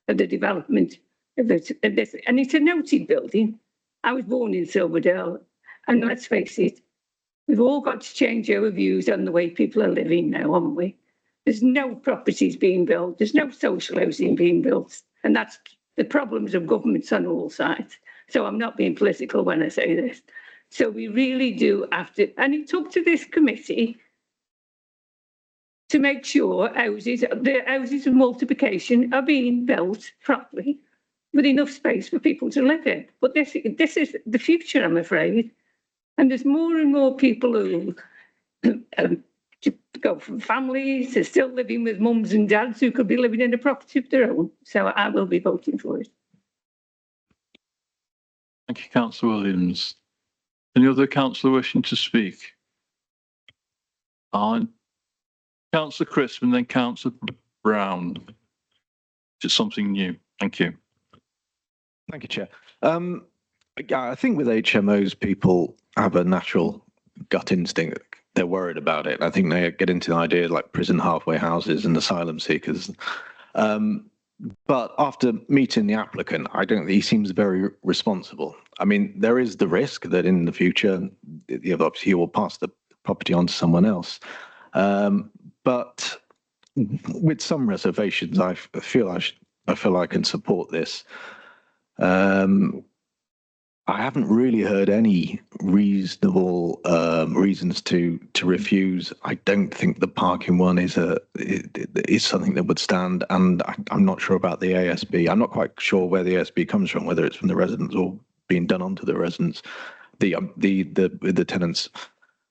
at the development of this. And it's a noted building. I was born in Silverdale, and let's face it, we've all got to change our views on the way people are living now, haven't we? There's no properties being built. There's no social housing being built. And that's the problems of governments on all sides. So I'm not being political when I say this. So we really do have to, and it's up to this committee to make sure the houses of multiplication are being built properly with enough space for people to live in. But this is the future, I'm afraid. And there's more and more people who go from families to still living with mums and dads who could be living in a property of their own. So I will be voting for it. Thank you, Councillor Williams. Any other councillor wishing to speak? Councillor Crisp and then Councillor Brown. Just something new. Thank you. Thank you, Chair. I think with HMOs, people have a natural gut instinct. They're worried about it. I think they get into the idea like prison halfway houses and asylum seekers. But after meeting the applicant, I don't think he seems very responsible. I mean, there is the risk that in the future, obviously he will pass the property on to someone else. But with some reservations, I feel I can support this. I haven't really heard any reasonable reasons to refuse. I don't think the parking one is something that would stand, and I'm not sure about the ASB. I'm not quite sure where the ASB comes from, whether it's from the residents or being done onto the residents, the tenants.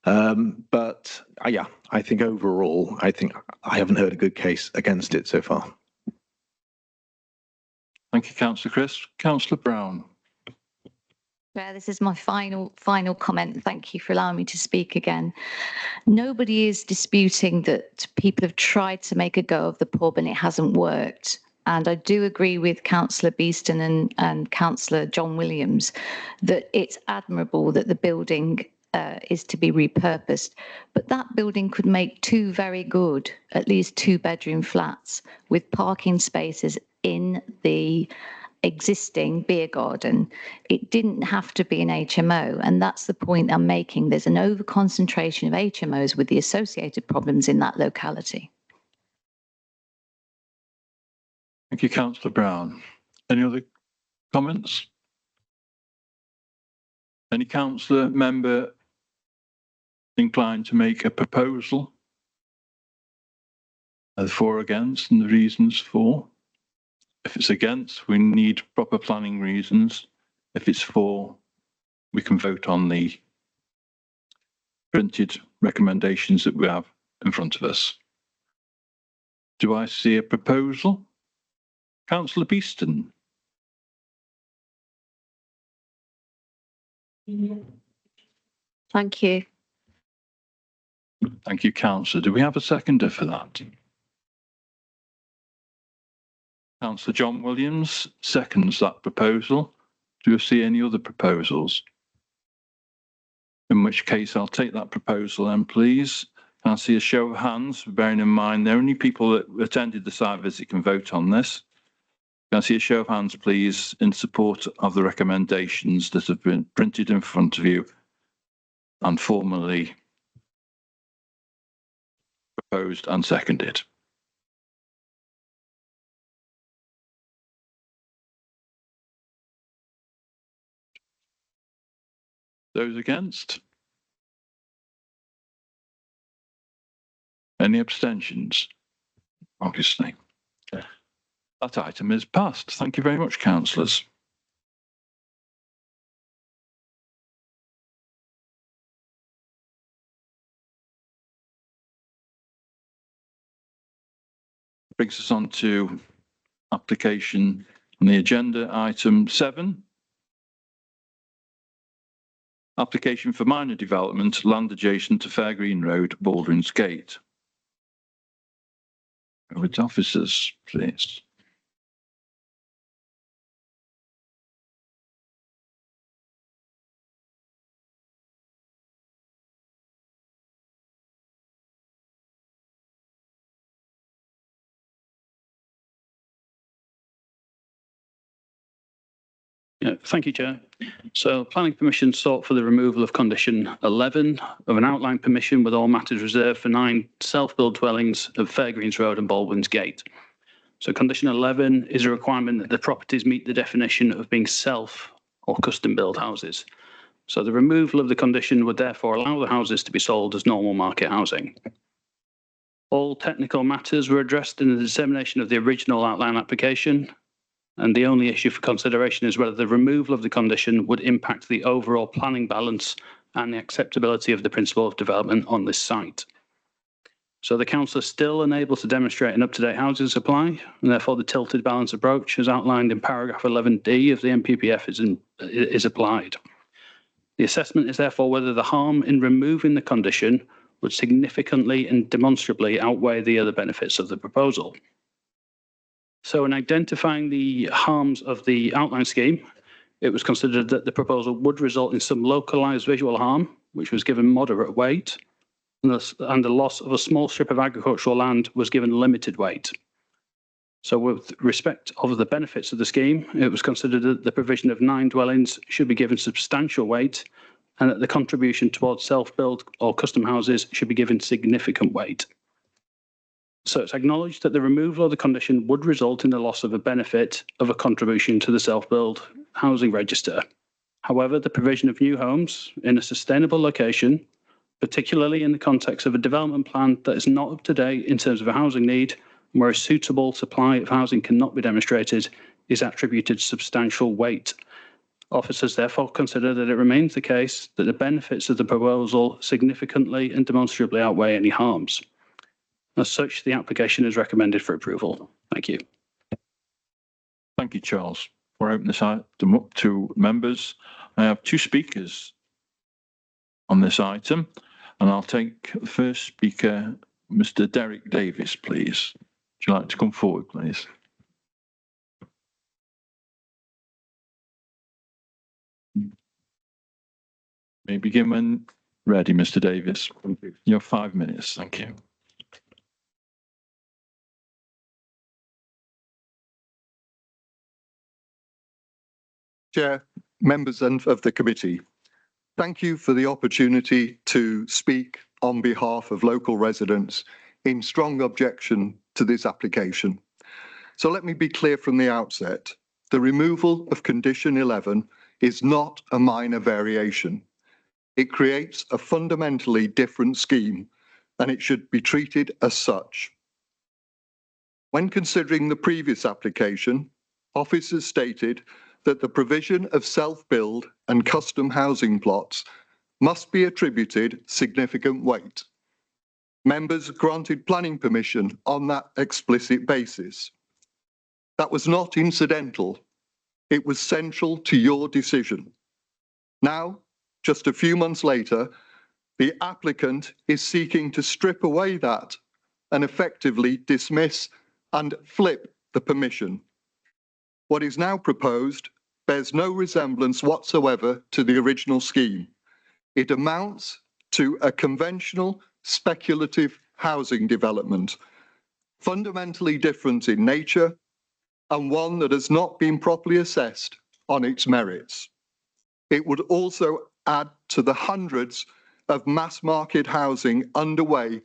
But yeah, I think overall, I haven't heard a good case against it so far. Thank you, Councillor Crisp. Councillor Brown. This is my final comment. Thank you for allowing me to speak again. Nobody is disputing that people have tried to make a go of the pub and it hasn't worked. And I do agree with Councillor Beeston and Councillor John Williams that it's admirable that the building is to be repurposed. But that building could make two very good, at least 2-bedroom flats with parking spaces in the existing beer garden. It didn't have to be an HMO, and that's the point I'm making. There's an overconcentration of HMOs with the associated problems in that locality. Thank you, Councillor Brown. Any other comments? Any councillor member inclined to make a proposal? For or against, and the reasons for? If it's against, we need proper planning reasons. If it's for, we can vote on the printed recommendations that we have in front of us. Do I see a proposal? Councillor Beeston. Thank you. Thank you, Councillor. Do we have a seconder for that? Councillor John Williams seconds that proposal. Do you see any other proposals? In which case, I'll take that proposal then, please. Can I see a show of hands, bearing in mind the only people that attended the site visit can vote on this? Can I see a show of hands, please, in support of the recommendations that have been printed in front of you and formally proposed and seconded? Those against? Any abstentions? Obviously. That item is passed. Thank you very much, councillors. Brings us on to application on the agenda, item 7. Application for minor development, land adjacent to Fairgreen Road, Baldwin's Gate. With officers, please. Yeah, thank you, Chair. So planning permission sought for the removal of condition 11 of an outline permission with all matters reserved for 9 self-built dwellings of Fairgreens Road and Baldwin's Gate. So condition 11 is a requirement that the properties meet the definition of being self or custom built houses. So the removal of the condition would therefore allow the houses to be sold as normal market housing. All technical matters were addressed in the determination of the original outline application, and the only issue for consideration is whether the removal of the condition would impact the overall planning balance and the acceptability of the principle of development on this site. So the council is still unable to demonstrate an up-to-date housing supply, and therefore the tilted balance approach as outlined in paragraph 11D of the NPPF is applied. The assessment is therefore whether the harm in removing the condition would significantly and demonstrably outweigh the other benefits of the proposal. So in identifying the harms of the outline scheme, it was considered that the proposal would result in some localised visual harm, which was given moderate weight, and the loss of a small strip of agricultural land was given limited weight. So with respect of the benefits of the scheme, it was considered that the provision of 9 dwellings should be given substantial weight and that the contribution towards self-build or custom houses should be given significant weight. So it's acknowledged that the removal of the condition would result in the loss of a benefit of a contribution to the self-build housing register. However, the provision of new homes in a sustainable location, particularly in the context of a development plan that is not up to date in terms of a housing need, where a suitable supply of housing cannot be demonstrated, is attributed substantial weight. Officers therefore consider that it remains the case that the benefits of the proposal significantly and demonstrably outweigh any harms. As such, the application is recommended for approval. Thank you. Thank you, Charles. Before I open this item up to members, I have 2 speakers on this item, and I'll take the first speaker, Mr. Derek Davis, please. Would you like to come forward, please? May begin when ready, Mr. Davis. You have 5 minutes. Thank you. Chair, members of the committee, thank you for the opportunity to speak on behalf of local residents in strong objection to this application. So let me be clear from the outset. The removal of condition 11 is not a minor variation. It creates a fundamentally different scheme, and it should be treated as such. When considering the previous application, officers stated that the provision of self-build and custom housing plots must be attributed significant weight. Members granted planning permission on that explicit basis. That was not incidental. It was central to your decision. Now, just a few months later, the applicant is seeking to strip away that and effectively dismiss and flip the permission. What is now proposed bears no resemblance whatsoever to the original scheme. It amounts to a conventional speculative housing development, fundamentally different in nature and one that has not been properly assessed on its merits. It would also add to the hundreds of mass market housing underway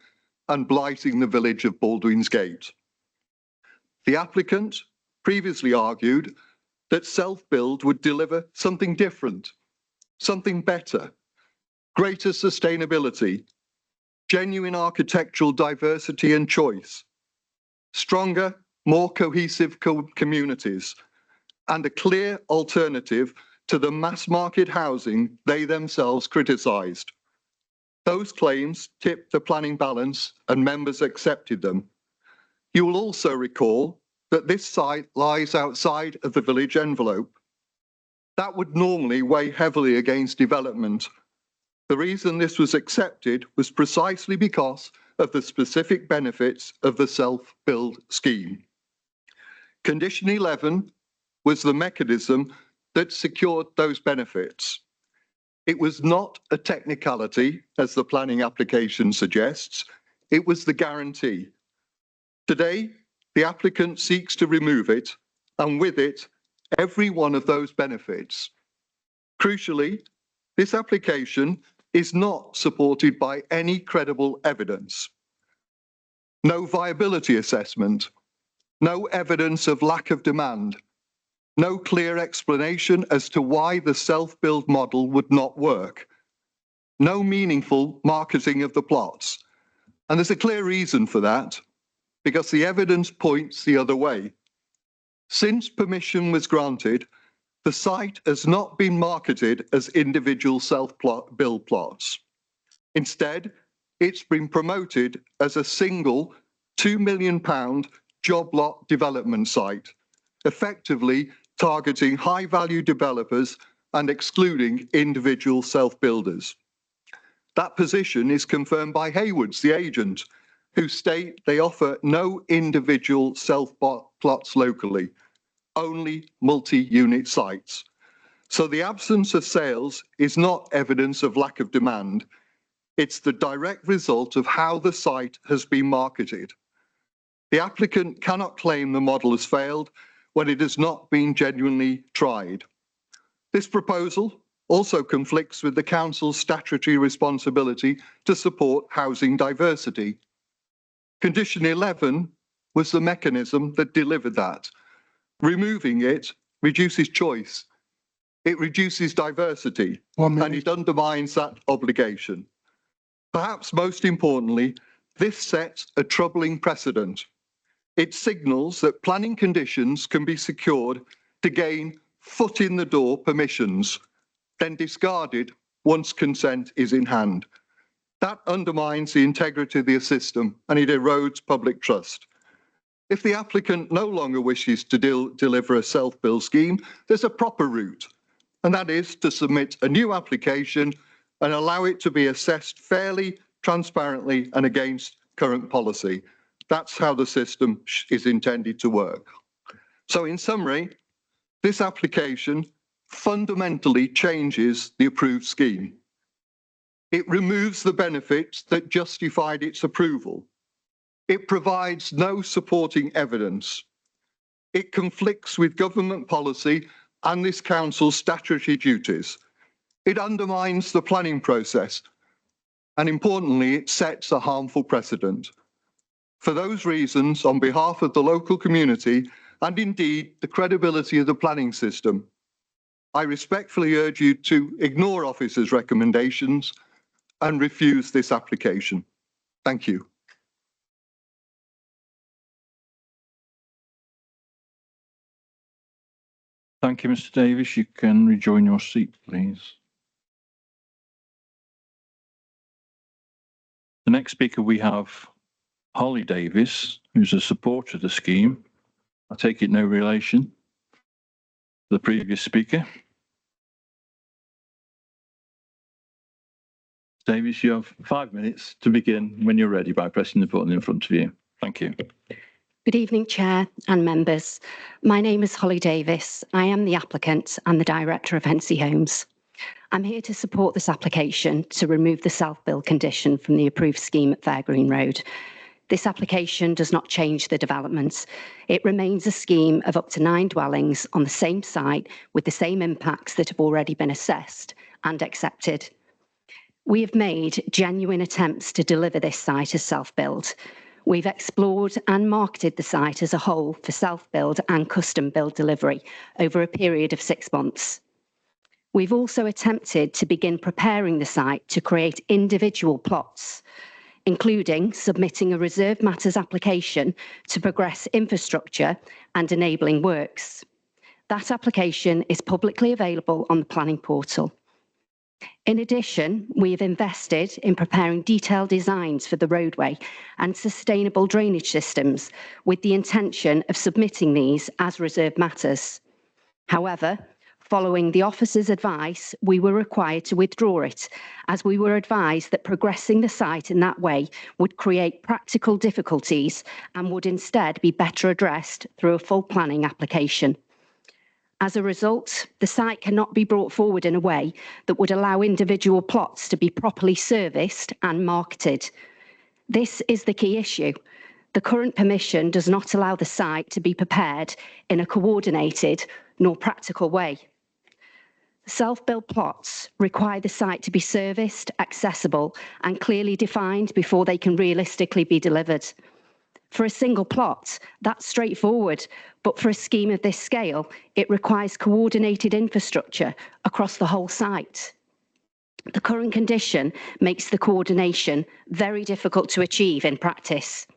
and blighting the village of Baldwin's Gate. The applicant previously argued that self-build would deliver something different, something better, greater sustainability, genuine architectural diversity and choice, stronger, more cohesive communities, and a clear alternative to the mass market housing they themselves criticised. Those claims tipped the planning balance and members accepted them. You will also recall that this site lies outside of the village envelope. That would normally weigh heavily against development. The reason this was accepted was precisely because of the specific benefits of the self-build scheme. Condition 11 was the mechanism that secured those benefits. It was not a technicality, as the planning application suggests. It was the guarantee. Today, the applicant seeks to remove it, and with it, every one of those benefits. Crucially, this application is not supported by any credible evidence. No viability assessment, no evidence of lack of demand, no clear explanation as to why the self-build model would not work, no meaningful marketing of the plots. And there's a clear reason for that, because the evidence points the other way. Since permission was granted, the site has not been marketed as individual self-build plots. Instead, it's been promoted as a single £2 million job lot development site, effectively targeting high-value developers and excluding individual self-builders. That position is confirmed by Hayward's, the agent, who state they offer no individual self-plots locally, only multi-unit sites. So the absence of sales is not evidence of lack of demand. It's the direct result of how the site has been marketed. The applicant cannot claim the model has failed when it has not been genuinely tried. This proposal also conflicts with the Council's statutory responsibility to support housing diversity. Condition 11 was the mechanism that delivered that. Removing it reduces choice, it reduces diversity, and it undermines that obligation. Perhaps most importantly, this sets a troubling precedent. It signals that planning conditions can be secured to gain foot in the door permissions, then discarded once consent is in hand. That undermines the integrity of the system and it erodes public trust. If the applicant no longer wishes to deliver a self-build scheme, there's a proper route, and that is to submit a new application and allow it to be assessed fairly, transparently, and against current policy. That's how the system is intended to work. So in summary, this application fundamentally changes the approved scheme. It removes the benefits that justified its approval. It provides no supporting evidence. It conflicts with government policy and this council's statutory duties. It undermines the planning process. And importantly, it sets a harmful precedent. For those reasons, on behalf of the local community and indeed the credibility of the planning system, I respectfully urge you to ignore officers' recommendations and refuse this application. Thank you. Thank you, Mr. Davis. You can rejoin your seat, please. The next speaker we have Holly Davis, who's a supporter of the scheme. I take it no relation to the previous speaker. Davis, you have 5 minutes to begin when you're ready by pressing the button in front of you. Thank you. Good evening, Chair and members. My name is Holly Davis. I am the applicant and the Director of Hensey Homes. I'm here to support this application to remove the self-build condition from the approved scheme at Fairgreen Road. This application does not change the development. It remains a scheme of up to 9 dwellings on the same site with the same impacts that have already been assessed and accepted. We have made genuine attempts to deliver this site as self-build. We've explored and marketed the site as a whole for self-build and custom-build delivery over a period of 6 months. We've also attempted to begin preparing the site to create individual plots, including submitting a reserved matters application to progress infrastructure and enabling works. That application is publicly available on the planning portal. In addition, we have invested in preparing detailed designs for the roadway and sustainable drainage systems with the intention of submitting these as reserved matters. However, following the officer's advice, we were required to withdraw it, as we were advised that progressing the site in that way would create practical difficulties and would instead be better addressed through a full planning application. As a result, the site cannot be brought forward in a way that would allow individual plots to be properly serviced and marketed. This is the key issue. The current permission does not allow the site to be prepared in a coordinated nor practical way. Self-build plots require the site to be serviced, accessible, and clearly defined before they can realistically be delivered. For a single plot, that's straightforward, but for a scheme of this scale, it requires coordinated infrastructure across the whole site. The current condition makes the coordination very difficult to achieve in practice.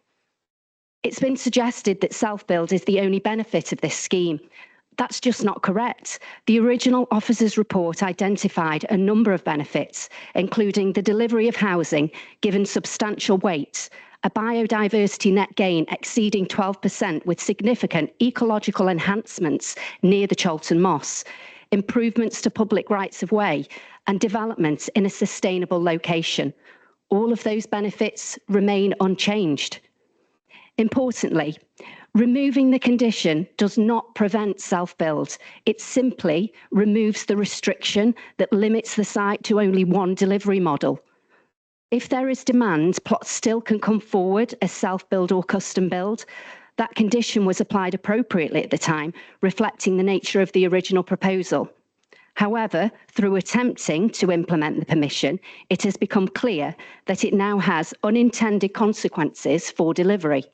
It's been suggested that self-build is the only benefit of this scheme. That's just not correct. The original officer's report identified a number of benefits, including the delivery of housing given substantial weight, a biodiversity net gain exceeding 12% with significant ecological enhancements near the Cholton Moss, improvements to public rights of way, and development in a sustainable location. All of those benefits remain unchanged. Importantly, removing the condition does not prevent self-build. It simply removes the restriction that limits the site to only one delivery model. If there is demand, plots still can come forward as self-build or custom build. That condition was applied appropriately at the time, reflecting the nature of the original proposal. However, through attempting to implement the permission, it has become clear that it now has unintended consequences for delivery.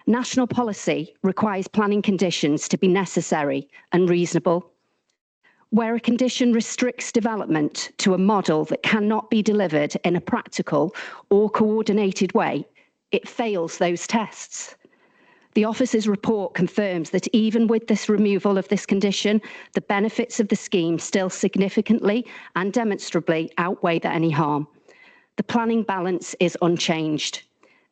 National policy requires planning conditions to be necessary and reasonable. Where a condition restricts development to a model that cannot be delivered in a practical or coordinated way, it fails those tests. The officer's report confirms that even with this removal of this condition, the benefits of the scheme still significantly and demonstrably outweigh any harm. The planning balance is unchanged.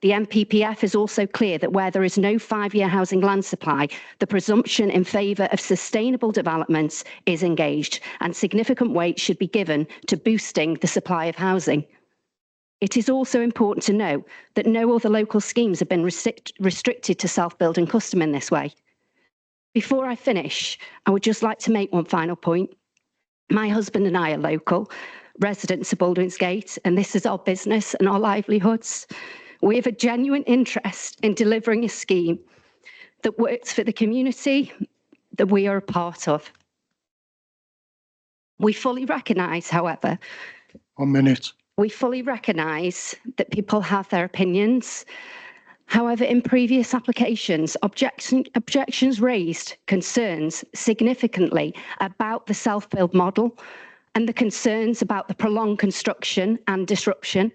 The NPPF is also clear that where there is no 5-year housing land supply, the presumption in favour of sustainable developments is engaged, and significant weight should be given to boosting the supply of housing. It is also important to note that no other local schemes have been restricted to self-build and custom in this way. Before I finish, I would just like to make one final point. My husband and I are local residents of Baldwinsgate, and this is our business and our livelihoods. We have a genuine interest in delivering a scheme that works for the community that we are a part of. We fully recognise, however, 1 minute. We fully recognise that people have their opinions. However, in previous applications, objections raised concerns significantly about the self-build model and the concerns about the prolonged construction and disruption.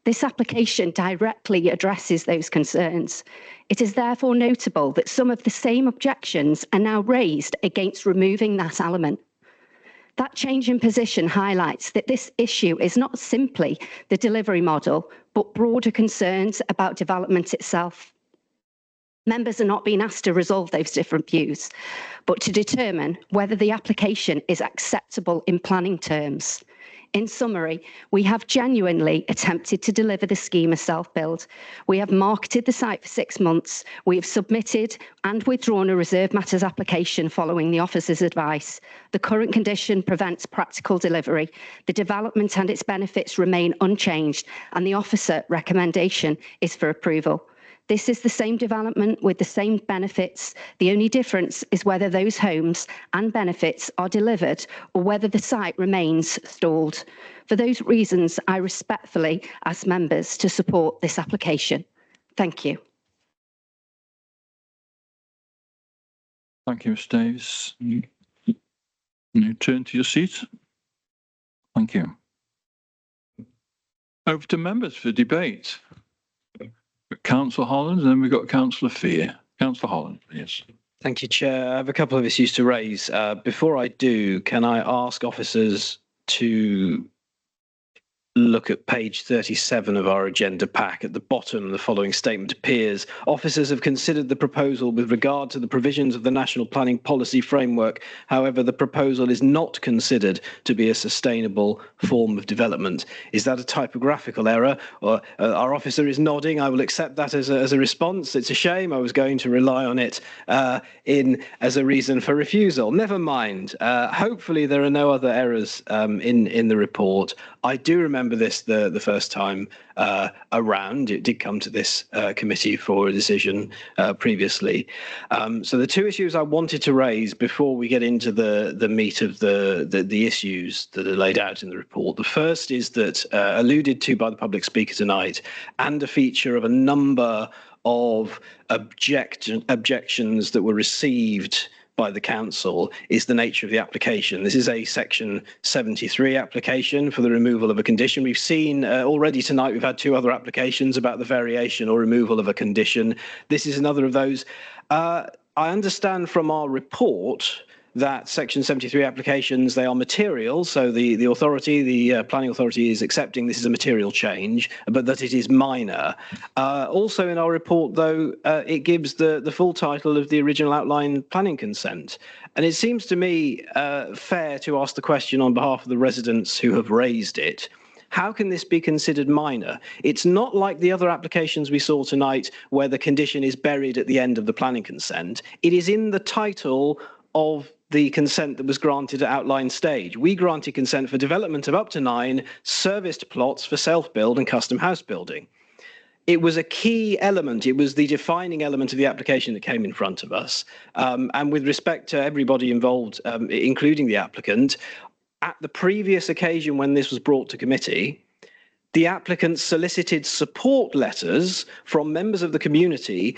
This application directly addresses those concerns. It is therefore notable that some of the same objections are now raised against removing that element. That change in position highlights that this issue is not simply the delivery model, but broader concerns about development itself. Members are not being asked to resolve those different views, but to determine whether the application is acceptable in planning terms. In summary, we have genuinely attempted to deliver the scheme as self-build. We have marketed the site for 6 months. We have submitted and withdrawn a reserve matters application following the officer's advice. The current condition prevents practical delivery. The development and its benefits remain unchanged, and the officer recommendation is for approval. This is the same development with the same benefits. The only difference is whether those homes and benefits are delivered or whether the site remains stalled. For those reasons, I respectfully ask members to support this application. Thank you. Thank you, Ms Davis. You turn to your seat. Thank you. Over to members for debate. Councillor Holland, and then we've got Councillor Fear. Councillor Holland, yes. Thank you, Chair. I have a couple of issues to raise. Before I do, can I ask officers to look at page 37 of our agenda pack. At the bottom, the following statement appears. Officers have considered the proposal with regard to the provisions of the National Planning Policy Framework. However, the proposal is not considered to be a sustainable form of development. Is that a typographical error? Or our officer is nodding. I will accept that as a response. It's a shame. I was going to rely on it as a reason for refusal. Never mind. Hopefully there are no other errors in the report. I do remember this the first time around. It did come to this committee for a decision previously. So the two issues I wanted to raise before we get into the meat of the issues that are laid out in the report. The first is that alluded to by the public speaker tonight, and a feature of a number of objections that were received by the council, is the nature of the application. This is a section 73 application for the removal of a condition. We've seen already tonight, we've had two other applications about the variation or removal of a condition. This is another of those. I understand from our report that Section 73 applications, they are material. So the planning authority is accepting this is a material change, but that it is minor. Also in our report, though, it gives the full title of the original outline planning consent. And it seems to me fair to ask the question on behalf of the residents who have raised it. How can this be considered minor? It's not like the other applications we saw tonight where the condition is buried at the end of the planning consent. It is in the title of the consent that was granted at outline stage. We granted consent for development of up to 9 serviced plots for self-build and custom house building. It was a key element. It was the defining element of the application that came in front of us. And with respect to everybody involved, including the applicant, at the previous occasion when this was brought to committee, the applicant solicited support letters from members of the community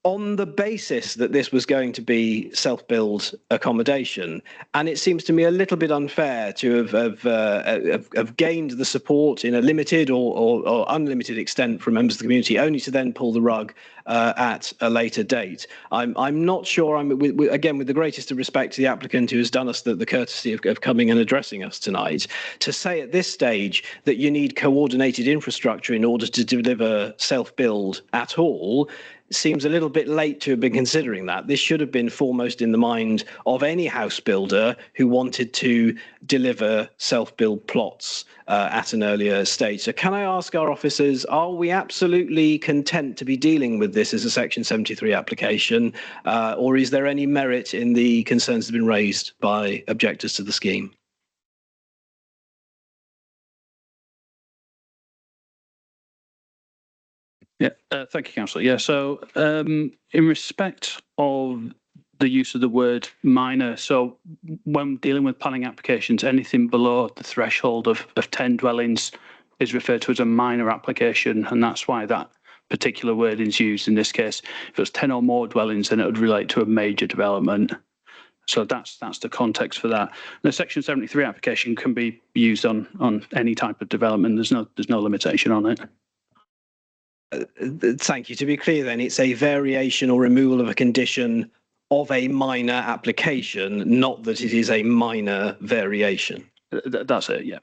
on the basis that this was going to be self-build accommodation. And it seems to me a little bit unfair to have gained the support in a limited or unlimited extent from members of the community, only to then pull the rug at a later date. I'm not sure, again, with the greatest of respect to the applicant who has done us the courtesy of coming and addressing us tonight, to say at this stage that you need coordinated infrastructure in order to deliver self-build at all seems a little bit late to have been considering that. This should have been foremost in the mind of any house builder who wanted to deliver self-build plots at an earlier stage. So can I ask our officers, are we absolutely content to be dealing with this as a Section 73 application, or is there any merit in the concerns that have been raised by objectors to the scheme? Yeah, thank you, Councillor. Yeah, so in respect of the use of the word minor, so when dealing with planning applications, anything below the threshold of 10 dwellings is referred to as a minor application, and that's why that particular wording is used in this case. If it's 10 or more dwellings, then it would relate to a major development. So that's the context for that. The Section 73 application can be used on any type of development. There's no limitation on it. Thank you. To be clear then, it's a variation or removal of a condition of a minor application, not that it is a minor variation. That's it, yeah.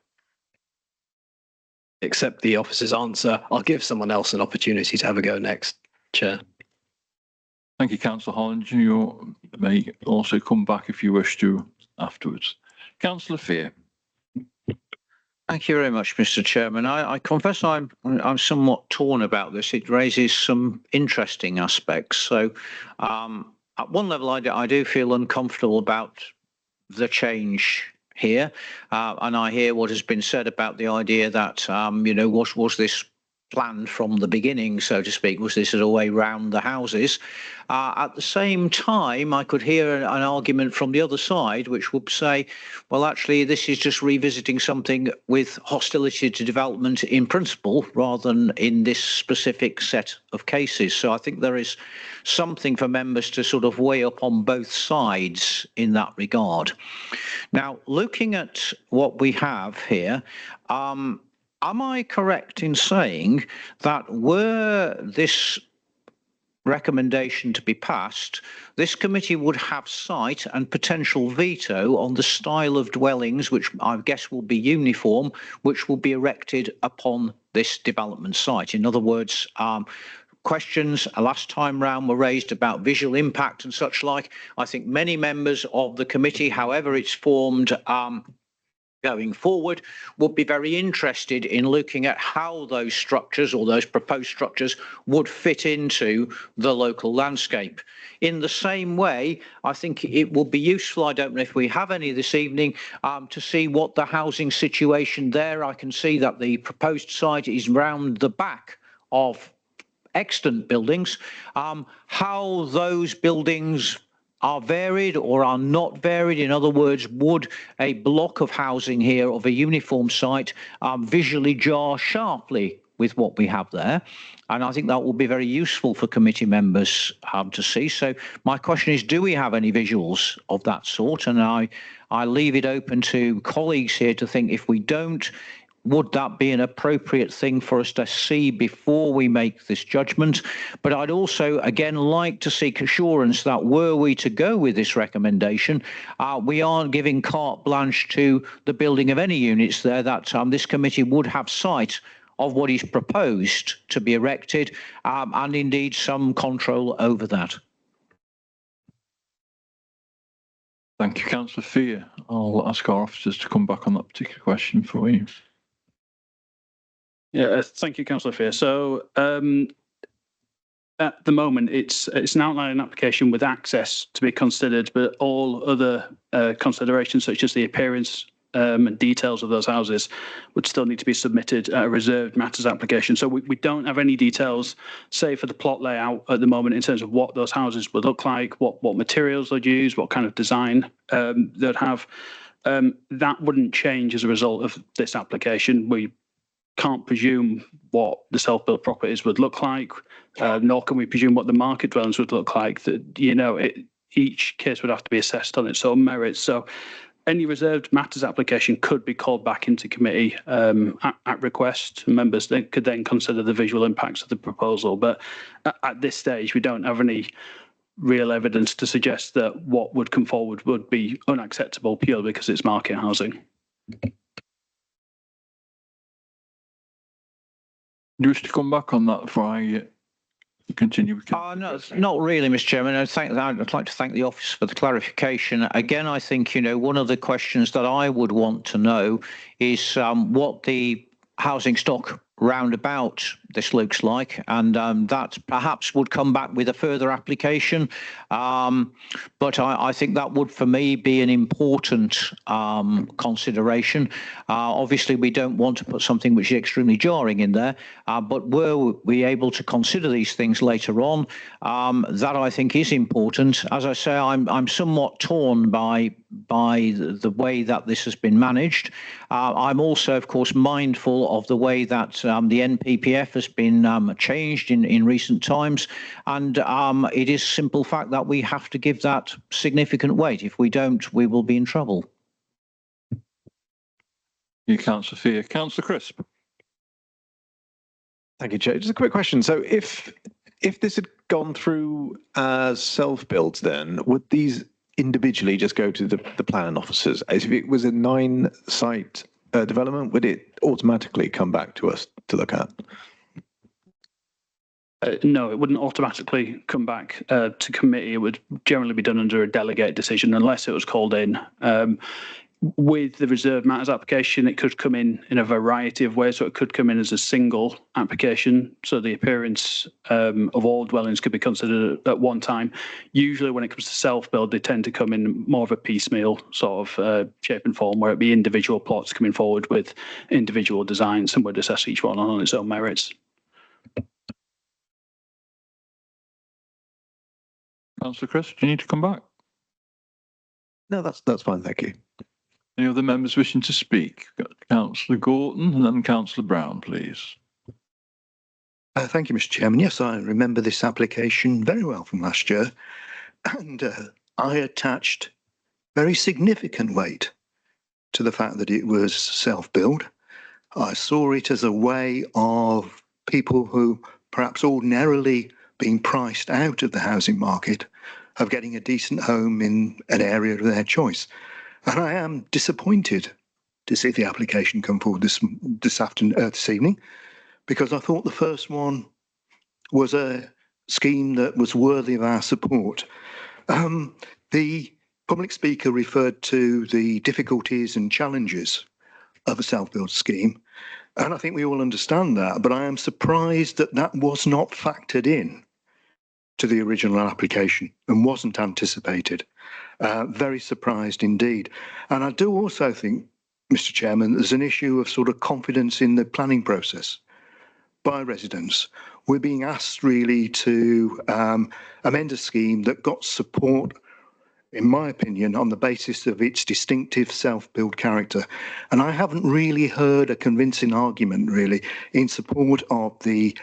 Accept the officer's answer. I'll give someone else an opportunity to have a go next, Chair. Thank you, Councillor Holland. You may also come back if you wish to afterwards. Councillor Fear. Thank you very much, Mr. Chairman. I confess I'm somewhat torn about this. It raises some interesting aspects. So at one level, I do feel uncomfortable about the change here. And I hear what has been said about the idea that, was this planned from the beginning, so to speak? Was this a way round the houses? At the same time, I could hear an argument from the other side, which would say, well, actually, this is just revisiting something with hostility to development in principle, rather than in this specific set of cases. So I think there is something for members to sort of weigh up on both sides in that regard. Now, looking at what we have here, am I correct in saying that were this recommendation to be passed, this committee would have sight and potential veto on the style of dwellings, which I guess will be uniform, which will be erected upon this development site? In other words, questions last time round were raised about visual impact and such like. I think many members of the committee, however it's formed, going forward, would be very interested in looking at how those structures or those proposed structures would fit into the local landscape. In the same way, I think it will be useful, I don't know if we have any this evening, to see what the housing situation there. I can see that the proposed site is round the back of extant buildings. How those buildings are varied or are not varied. In other words, would a block of housing here of a uniform site visually jar sharply with what we have there? And I think that will be very useful for committee members to see. So my question is, do we have any visuals of that sort? And I leave it open to colleagues here to think if we don't, would that be an appropriate thing for us to see before we make this judgment? But I'd also, again, like to seek assurance that were we to go with this recommendation, we aren't giving carte blanche to the building of any units there, that this committee would have sight of what is proposed to be erected, and indeed some control over that. Thank you, Councillor Fear. I'll ask our officers to come back on that particular question for you. Yeah, thank you, Councillor Fear. So at the moment, it's an outline application with access to be considered, but all other considerations such as the appearance and details of those houses would still need to be submitted at a reserved matters application. So we don't have any details, say for the plot layout at the moment, in terms of what those houses would look like, what materials they'd use, what kind of design they'd have. That wouldn't change as a result of this application. We can't presume what the self-built properties would look like, nor can we presume what the market dwellings would look like. That, you know, each case would have to be assessed on its own merits. So any reserved matters application could be called back into committee at request. Members could then consider the visual impacts of the proposal. But at this stage, we don't have any real evidence to suggest that what would come forward would be unacceptable purely because it's market housing. Do you wish to come back on that before I continue? No, not really, Mr. Chairman. I'd like to thank the office for the clarification. Again, I think, you know, one of the questions that I would want to know is what the housing stock round about this looks like, and that perhaps would come back with a further application. But I think that would, for me, be an important consideration. Obviously, we don't want to put something which is extremely jarring in there, but were we able to consider these things later on, that I think is important. As I say, I'm somewhat torn by the way that this has been managed. I'm also, of course, mindful of the way that the NPPF has been changed in recent times, and it is a simple fact that we have to give that significant weight. If we don't, we will be in trouble. You, Councillor Fear. Councillor Crisp. Thank you, Chair. Just a quick question. So if this had gone through as self-built, then would these individually just go to the planning officers? As if it was a 9-site development, would it automatically come back to us to look at? No, it wouldn't automatically come back to committee. It would generally be done under a delegate decision unless it was called in. With the reserved matters application, it could come in a variety of ways. So it could come in as a single application. So the appearance of all dwellings could be considered at one time. Usually when it comes to self-build, they tend to come in more of a piecemeal sort of shape and form, where it'd be individual plots coming forward with individual designs, and we'd assess each one on its own merits. Councillor Crisp, do you need to come back? No, that's fine, thank you. Any other members wishing to speak? Councillor Gorton and then Councillor Brown, please. Thank you, Mr. Chairman. Yes, I remember this application very well from last year, and I attached very significant weight to the fact that it was self-build. I saw it as a way of people who perhaps ordinarily being priced out of the housing market of getting a decent home in an area of their choice. And I am disappointed to see the application come forward this evening, because I thought the first one was a scheme that was worthy of our support. The public speaker referred to the difficulties and challenges of a self-build scheme, and I think we all understand that, but I am surprised that that was not factored in to the original application and wasn't anticipated. Very surprised indeed. And I do also think, Mr. Chairman, there's an issue of sort of confidence in the planning process by residents. We're being asked really to amend a scheme that got support, in my opinion, on the basis of its distinctive self-build character. And I haven't really heard a convincing argument really in support of the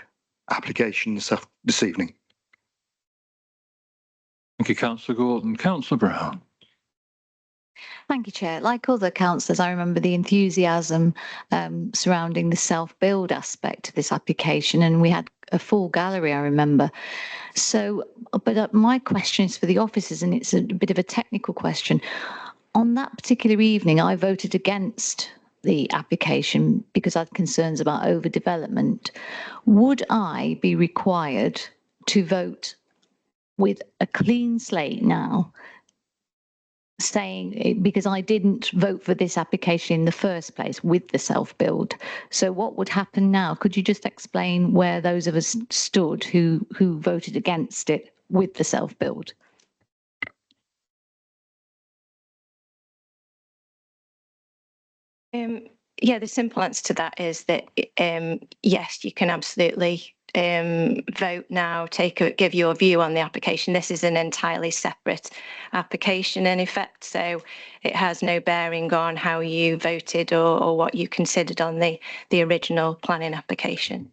application this evening. Thank you, Councillor Gordon. Councillor Brown. Thank you, Chair. Like other councillors, I remember the enthusiasm surrounding the self-build aspect of this application, and we had a full gallery, I remember. So, but my question is for the officers, and it's a bit of a technical question. On that particular evening, I voted against the application because I had concerns about overdevelopment. Would I be required to vote with a clean slate now, saying, because I didn't vote for this application in the first place with the self-build? So what would happen now? Could you just explain where those of us stood who voted against it with the self-build? Yeah, the simple answer to that is that yes, you can absolutely vote now, give your view on the application. This is an entirely separate application in effect, so it has no bearing on how you voted or what you considered on the original planning application.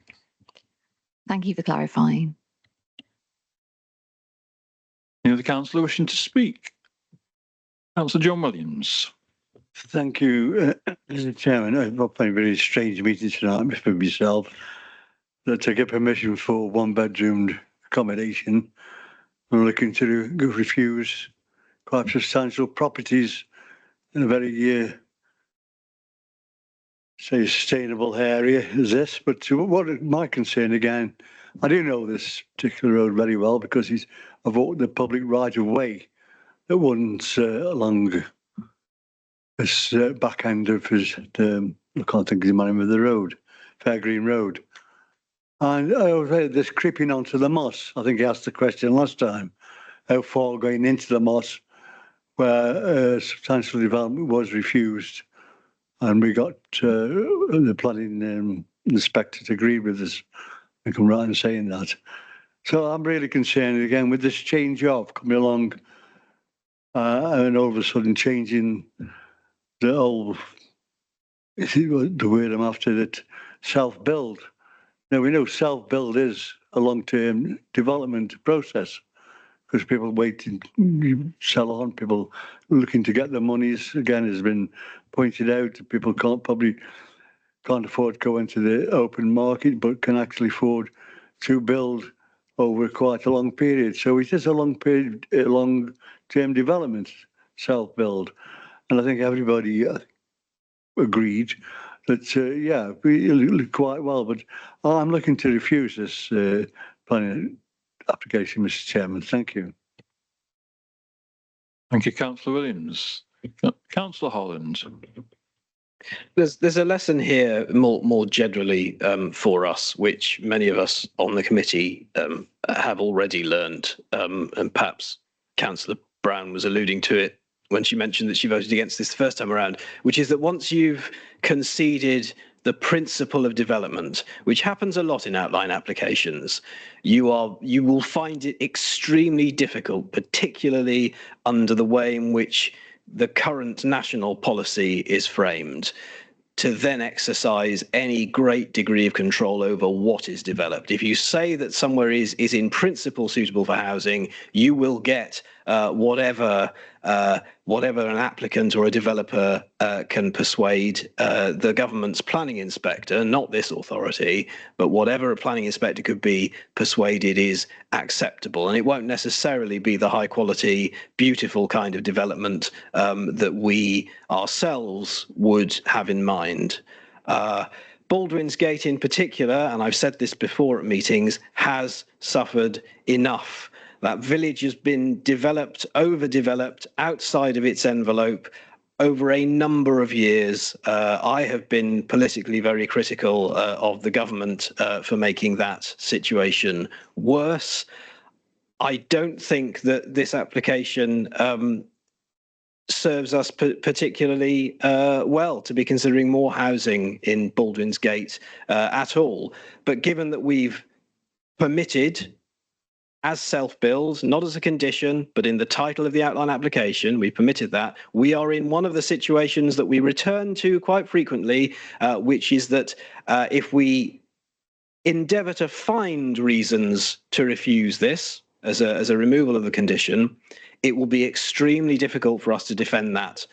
Thank you for clarifying. Any other councillor wishing to speak? Councillor John Williams. Thank you, Mr. Chairman. I've got a very strange meeting tonight for myself. To get permission for one-bedroom accommodation, I'm looking to refuse quite substantial properties in a very, say, sustainable area as this. But what is my concern again? I do know this particular road very well because I've walked the public right of way that runs along this back end of his, I can't think of the name of the road, Fairgreen Road. And I was this creeping onto the moss. I think he asked the question last time, how far going into the moss where substantial development was refused. And we got the planning inspector to agree with us. I think I'm right in saying that. So I'm really concerned again with this change of coming along and all of a sudden changing the whole, the word I'm after, that self-build. Now, we know self-build is a long-term development process because people waiting, sell on, people looking to get their monies. Again, has been pointed out, people probably can't afford to go into the open market, but can actually afford to build over quite a long period. So it is a long-term development, self-build. And I think everybody agreed that, yeah, we look quite well. But I'm looking to refuse this planning application, Mr. Chairman. Thank you. Thank you, Councillor Williams. Councillor Holland. There's a lesson here more generally for us, which many of us on the committee have already learned, and perhaps Councillor Brown was alluding to it when she mentioned that she voted against this the first time around, which is that once you've conceded the principle of development, which happens a lot in outline applications, you will find it extremely difficult, particularly under the way in which the current national policy is framed, to then exercise any great degree of control over what is developed. If you say that somewhere is in principle suitable for housing, you will get whatever an applicant or a developer can persuade the government's planning inspector, not this authority, but whatever a planning inspector could be persuaded is acceptable. And it won't necessarily be the high quality, beautiful kind of development that we ourselves would have in mind. Baldwin's Gate in particular, and I've said this before at meetings, has suffered enough. That village has been overdeveloped outside of its envelope over a number of years. I have been politically very critical of the government for making that situation worse. I don't think that this application serves us particularly well to be considering more housing in Baldwin's Gate at all. But given that we've permitted as self-build, not as a condition, but in the title of the outline application, we permitted that. We are in one of the situations that we return to quite frequently, which is that if we endeavour to find reasons to refuse this as a removal of the condition, it will be extremely difficult for us to defend that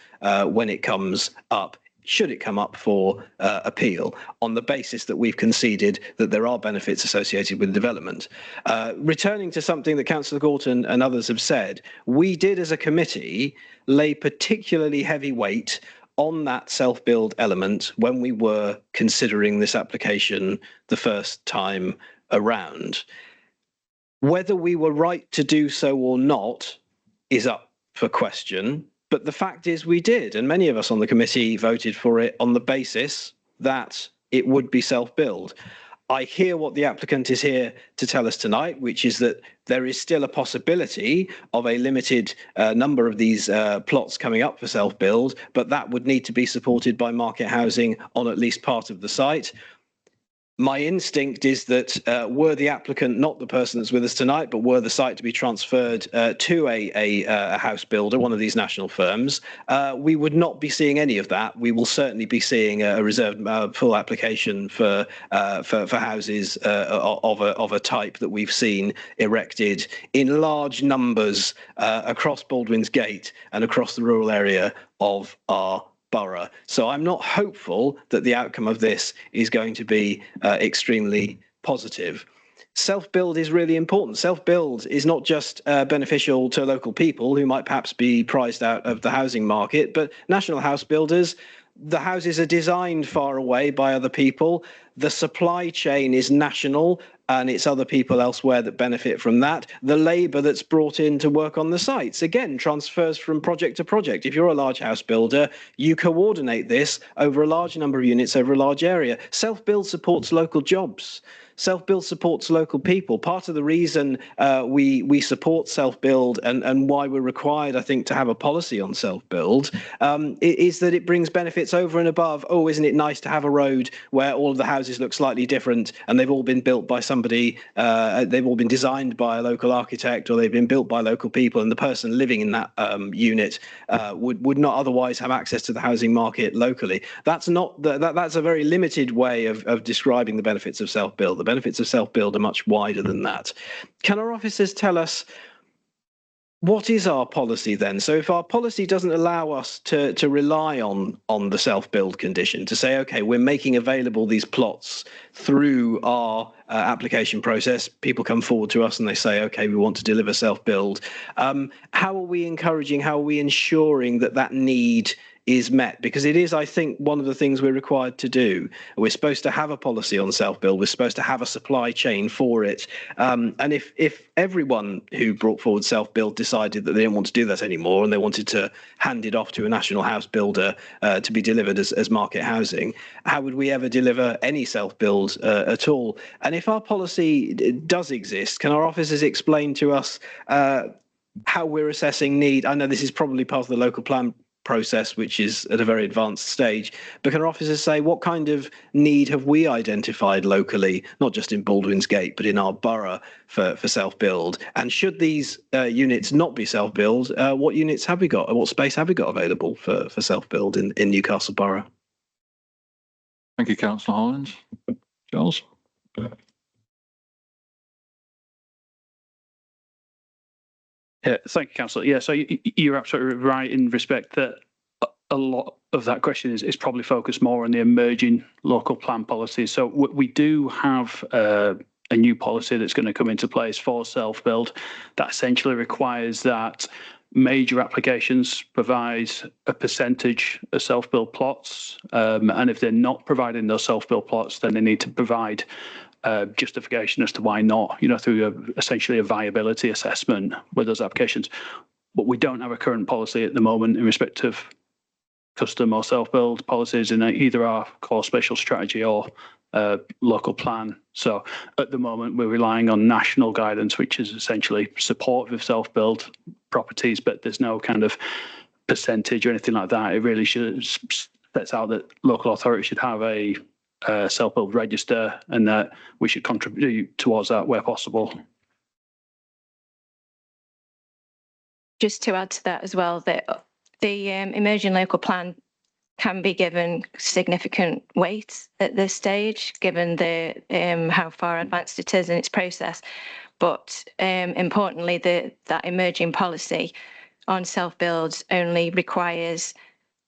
when it comes up, should it come up for appeal, on the basis that we've conceded that there are benefits associated with development. Returning to something that Councillor Gorton and others have said, we did as a committee lay particularly heavy weight on that self-build element when we were considering this application the first time around. Whether we were right to do so or not is up for question. But the fact is we did, and many of us on the committee voted for it on the basis that it would be self-build. I hear what the applicant is here to tell us tonight, which is that there is still a possibility of a limited number of these plots coming up for self-build, but that would need to be supported by market housing on at least part of the site. My instinct is that were the applicant not the person that's with us tonight, but were the site to be transferred to a house builder, one of these national firms, we would not be seeing any of that. We will certainly be seeing a reserved full application for houses of a type that we've seen erected in large numbers across Baldwin's Gate and across the rural area of our borough. So I'm not hopeful that the outcome of this is going to be extremely positive. Self-build is really important. Self-build is not just beneficial to local people who might perhaps be prized out of the housing market, but national house builders. The houses are designed far away by other people. The supply chain is national, and it's other people elsewhere that benefit from that. The labour that's brought in to work on the sites, again, transfers from project to project. If you're a large house builder, you coordinate this over a large number of units over a large area. Self-build supports local jobs. Self-build supports local people. Part of the reason we support self-build and why we're required, I think, to have a policy on self-build is that it brings benefits over and above, oh, isn't it nice to have a road where all of the houses look slightly different and they've all been built by somebody, they've all been designed by a local architect, or they've been built by local people, and the person living in that unit would not otherwise have access to the housing market locally. That's not that's a very limited way of describing the benefits of self-build. The benefits of self-build are much wider than that. Can our officers tell us what is our policy then? So if our policy doesn't allow us to rely on the self-build condition, to say, OK, we're making available these plots through our application process, people come forward to us and they say, OK, we want to deliver self-build. How are we encouraging, how are we ensuring that that need is met? Because it is, I think, one of the things we're required to do. We're supposed to have a policy on self-build. We're supposed to have a supply chain for it. And if everyone who brought forward self-build decided that they didn't want to do that anymore and they wanted to hand it off to a national house builder to be delivered as market housing, how would we ever deliver any self-build at all? And if our policy does exist, can our officers explain to us how we're assessing need? I know this is probably part of the local plan process, which is at a very advanced stage, but can our officers say what kind of need have we identified locally, not just in Baldwin's Gate, but in our borough for self-build? And should these units not be self-build, what units have we got? What space have we got available for self-build in Newcastle Borough? Thank you, Councillor Hollins. Charles? Yeah, thank you, Councillor. Yeah, so you're absolutely right in respect that a lot of that question is probably focused more on the emerging local plan policies. So we do have a new policy that's going to come into place for self-build that essentially requires that major applications provide a percentage of self-build plots. And if they're not providing those self-build plots, then they need to provide justification as to why not, through essentially a viability assessment with those applications. But we don't have a current policy at the moment in respect of custom or self-build policies in either our core spatial strategy or local plan. So at the moment, we're relying on national guidance, which is essentially supportive of self-build properties, but there's no kind of percentage or anything like that. It really sets out that local authorities should have a self-build register and that we should contribute towards that where possible. Just to add to that as well, that the emerging local plan can be given significant weight at this stage, given the how far advanced it is in its process. but importantly, that emerging policy on self-builds only requires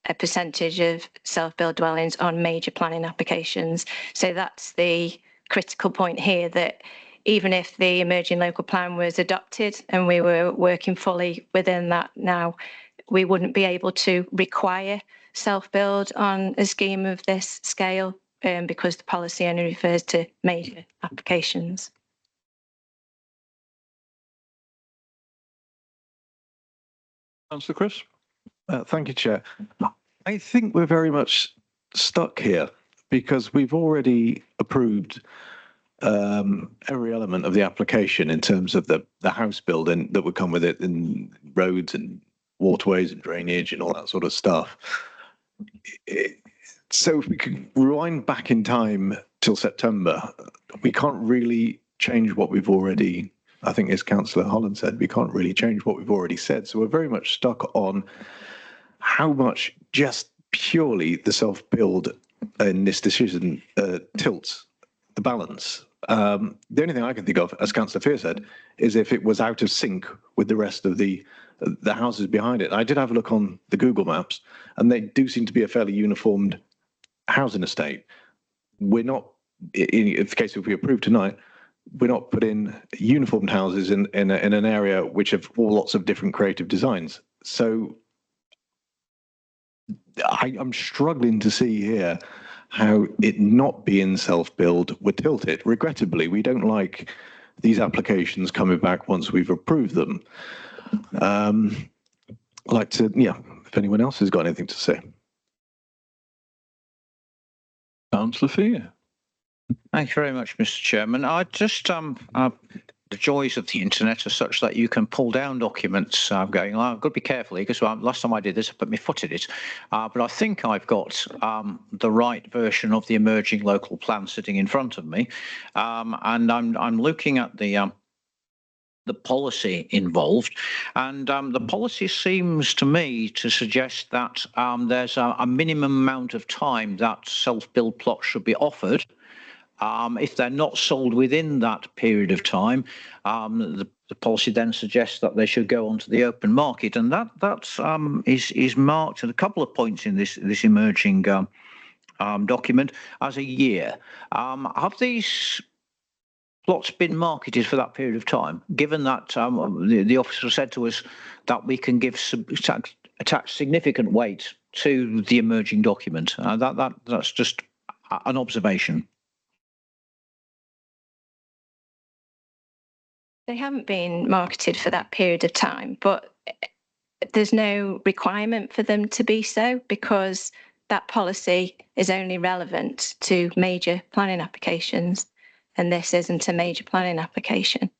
a percentage of self-build dwellings on major planning applications. So that's the critical point here, that even if the emerging local plan was adopted and we were working fully within that now, we wouldn't be able to require self-build on a scheme of this scale because the policy only refers to major applications. Councillor Chris. Thank you, Chair. I think we're very much stuck here because we've already approved every element of the application in terms of the house building that would come with it, in roads and waterways and drainage and all that sort of stuff. So if we could rewind back in time till September, we can't really change what we've already, I think as Councillor Holland said, we can't really change what we've already said. So we're very much stuck on how much just purely the self-build in this decision tilts the balance. The only thing I can think of, as Councillor Fear said, is if it was out of sync with the rest of the houses behind it. I did have a look on the Google Maps, and they do seem to be a fairly uniformed housing estate. We're not, in the case if we approve tonight, we're not putting uniformed houses in an area which have all lots of different creative designs. So I'm struggling to see here how it not being self-build would tilt it. Regrettably, we don't like these applications coming back once we've approved them. I'd like to, if anyone else has got anything to say. Councillor Fear. Thank you very much, Mr. Chairman. I just the joys of the internet are such that you can pull down documents. I'm going, I've got to be careful because last time I did this, I put my foot in it. But I think I've got the right version of the emerging local plan sitting in front of me, and I'm looking at the policy involved, and the policy seems to me to suggest that there's a minimum amount of time that self-build plots should be offered. If they're not sold within that period of time, the policy then suggests that they should go onto the open market, and that is marked at a couple of points in this emerging document as a year. Have these plots been marketed for that period of time? Given that the officer said to us that we can attach significant weight to the emerging document, that's just an observation. They haven't been marketed for that period of time, but there's no requirement for them to be so because that policy is only relevant to major planning applications, and this isn't a major planning application.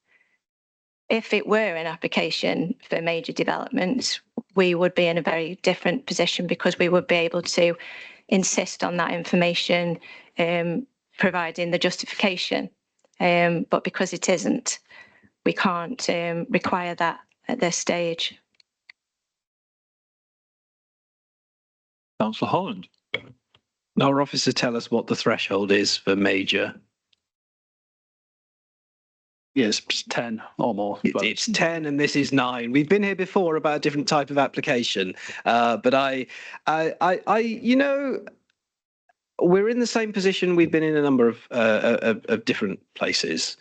If it were an application for major developments, we would be in a very different position because we would be able to insist on that information, providing the justification. But because it isn't, we can't require that at this stage. Councillor Holland. Our officer tell us what the threshold is for major. Yes, 10 or more. It's 10 and this is 9. We've been here before about a different type of application, but I we're in the same position we've been in a number of different places,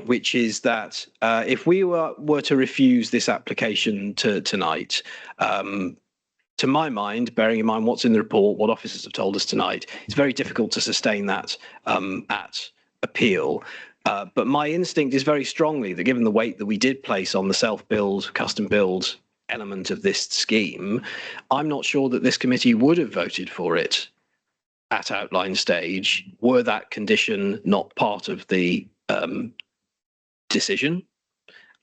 which is that if we were to refuse this application tonight, to my mind, bearing in mind what's in the report, what officers have told us tonight, it's very difficult to sustain that at appeal. But my instinct is very strongly that given the weight that we did place on the self-build, custom-build element of this scheme, I'm not sure that this committee would have voted for it at outline stage were that condition not part of the decision.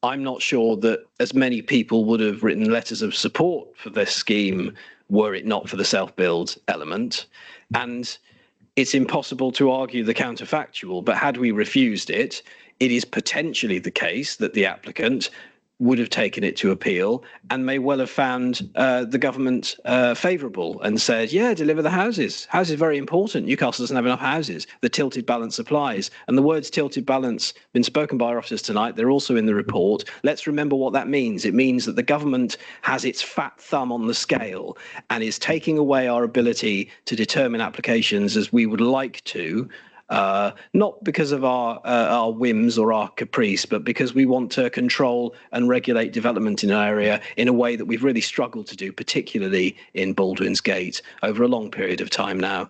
I'm not sure that as many people would have written letters of support for this scheme were it not for the self-build element. And it's impossible to argue the counterfactual, but had we refused it, it is potentially the case that the applicant would have taken it to appeal and may well have found the government favourable and said, yeah, deliver the houses. Houses are very important. Newcastle doesn't have enough houses. The tilted balance applies. And the words tilted balance have been spoken by our officers tonight. They're also in the report. Let's remember what that means. It means that the government has its fat thumb on the scale and is taking away our ability to determine applications as we would like to, not because of our whims or our caprice, but because we want to control and regulate development in an area in a way that we've really struggled to do, particularly in Baldwin's Gate over a long period of time now.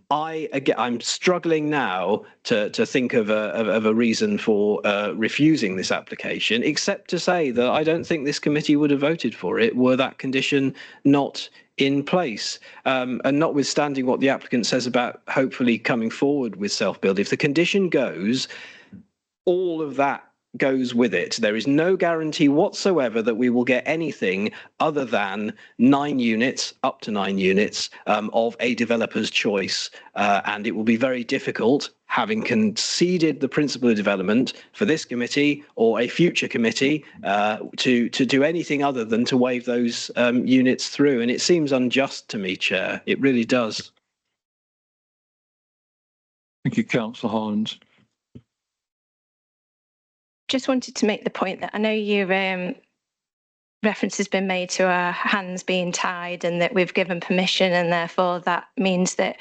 I'm struggling now to think of a reason for refusing this application, except to say that I don't think this committee would have voted for it were that condition not in place. And notwithstanding what the applicant says about hopefully coming forward with self-build, if the condition goes, all of that goes with it. There is no guarantee whatsoever that we will get anything other than 9 units, up to 9 units, of a developer's choice. And it will be very difficult, having conceded the principle of development for this committee or a future committee, to do anything other than to wave those units through. And it seems unjust to me, Chair. It really does. Thank you, Councillor Holland. Just wanted to make the point that I know your reference has been made to our hands being tied and that we've given permission, and therefore that means that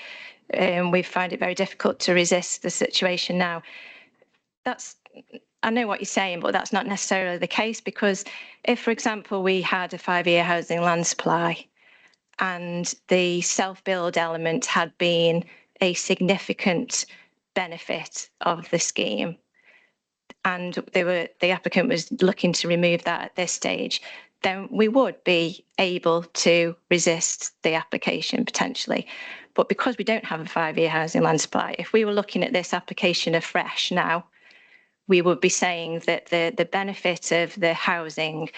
we find it very difficult to resist the situation now. I know what you're saying, but that's not necessarily the case, because if, for example, we had a 5-year housing land supply and the self-build element had been a significant benefit of the scheme, and the applicant was looking to remove that at this stage, then we would be able to resist the application potentially. But because we don't have a 5-year housing land supply, if we were looking at this application afresh now, we would be saying that the benefit of the housing,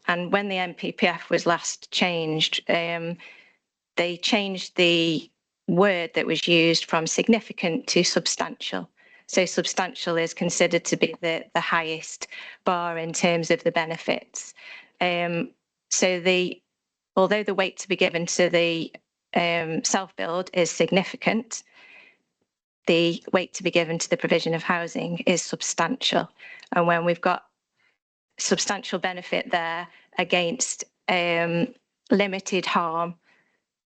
and when the NPPF was last changed, they changed the word that was used from significant to substantial. So substantial is considered to be the highest bar in terms of the benefits. So although the weight to be given to the self-build is significant, the weight to be given to the provision of housing is substantial. And when we've got substantial benefit there against limited harm,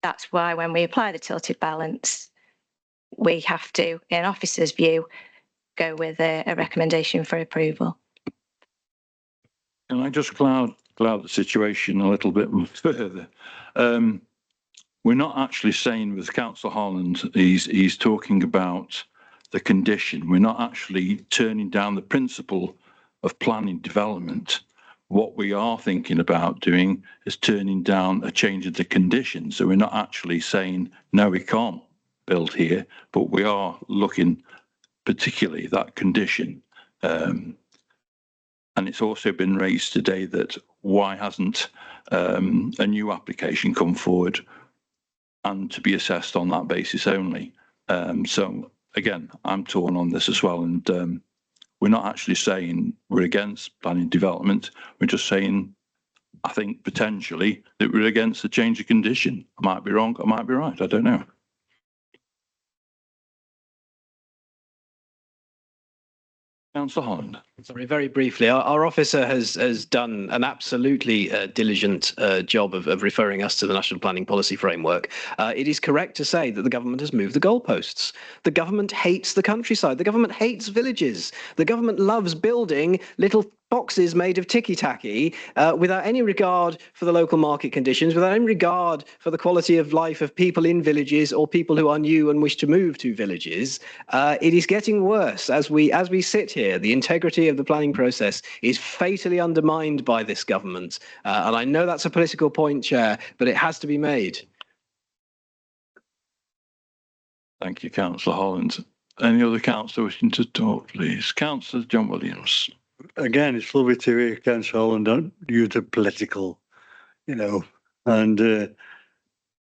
that's why when we apply the tilted balance, we have to, in officer's view, go with a recommendation for approval. Can I just cloud the situation a little bit further? We're not actually saying with Councillor Holland, he's talking about the condition. We're not actually turning down the principle of planning development. What we are thinking about doing is turning down a change of the condition. So we're not actually saying, no, we can't build here, but we are looking particularly that condition. And it's also been raised today that why hasn't a new application come forward and to be assessed on that basis only. So again, I'm torn on this as well. And we're not actually saying we're against planning development. We're just saying, I think potentially that we're against the change of condition. I might be wrong, I might be right, I don't know. Councillor Holland. Sorry, very briefly, our officer has done an absolutely diligent job of referring us to the National Planning Policy Framework. It is correct to say that the government has moved the goalposts. The government hates the countryside. The government hates villages. The government loves building little boxes made of ticky-tacky without any regard for the local market conditions, without any regard for the quality of life of people in villages or people who are new and wish to move to villages. It is getting worse as we sit here. The integrity of the planning process is fatally undermined by this government. And I know that's a political point, Chair, but it has to be made. Thank you, Councillor Holland. Any other councillor wishing to talk, please? Councillor John Williams. Again, it's lovely to hear Councillor Holland don't use the political, and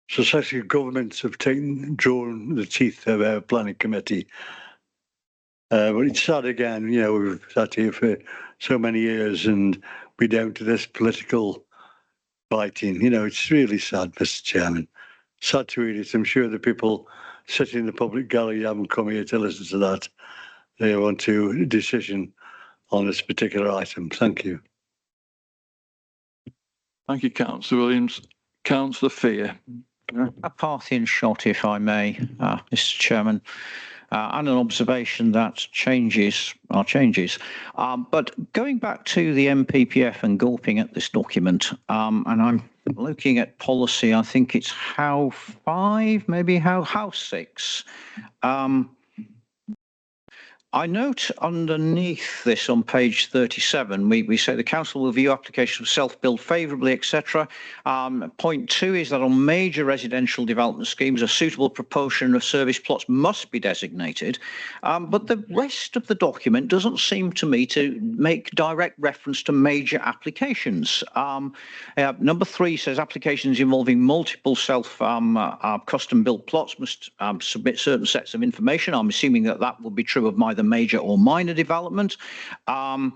successive governments have drawn the teeth of our planning committee. But it's sad again, we've sat here for so many years and be down to this political fighting. You know, it's really sad, Mr. Chairman. Sad to read it. I'm sure the people sitting in the public gallery haven't come here to listen to that. They want to decision on this particular item. Thank you. Thank you, Councillor Williams. Councillor Fear. A Parthian shot, if I may, Mr. Chairman, and an observation that changes are changes. But going back to the MPPF and gulping at this document, and I'm looking at policy, I think it's how 5, maybe how 6. I note underneath this on page 37, we say the council will view applications of self-build favourably, etc. Point 2 is that on major residential development schemes, a suitable proportion of service plots must be designated. But the rest of the document doesn't seem to me to make direct reference to major applications. Number 3 says applications involving multiple custom-built plots must submit certain sets of information. I'm assuming that that will be true of either major or minor development. When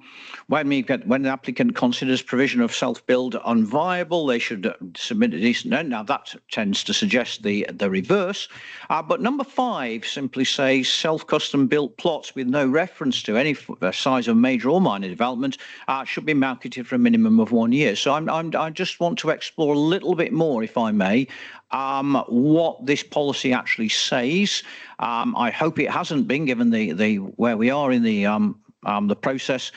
the applicant considers provision of self-build unviable, they should submit a decent end. Now that tends to suggest the reverse. But number 5 simply says self-custom built plots with no reference to any size of major or minor development should be marketed for a minimum of 1 year. So I just want to explore a little bit more, if I may, what this policy actually says. I hope it hasn't been, given the where we are in the process,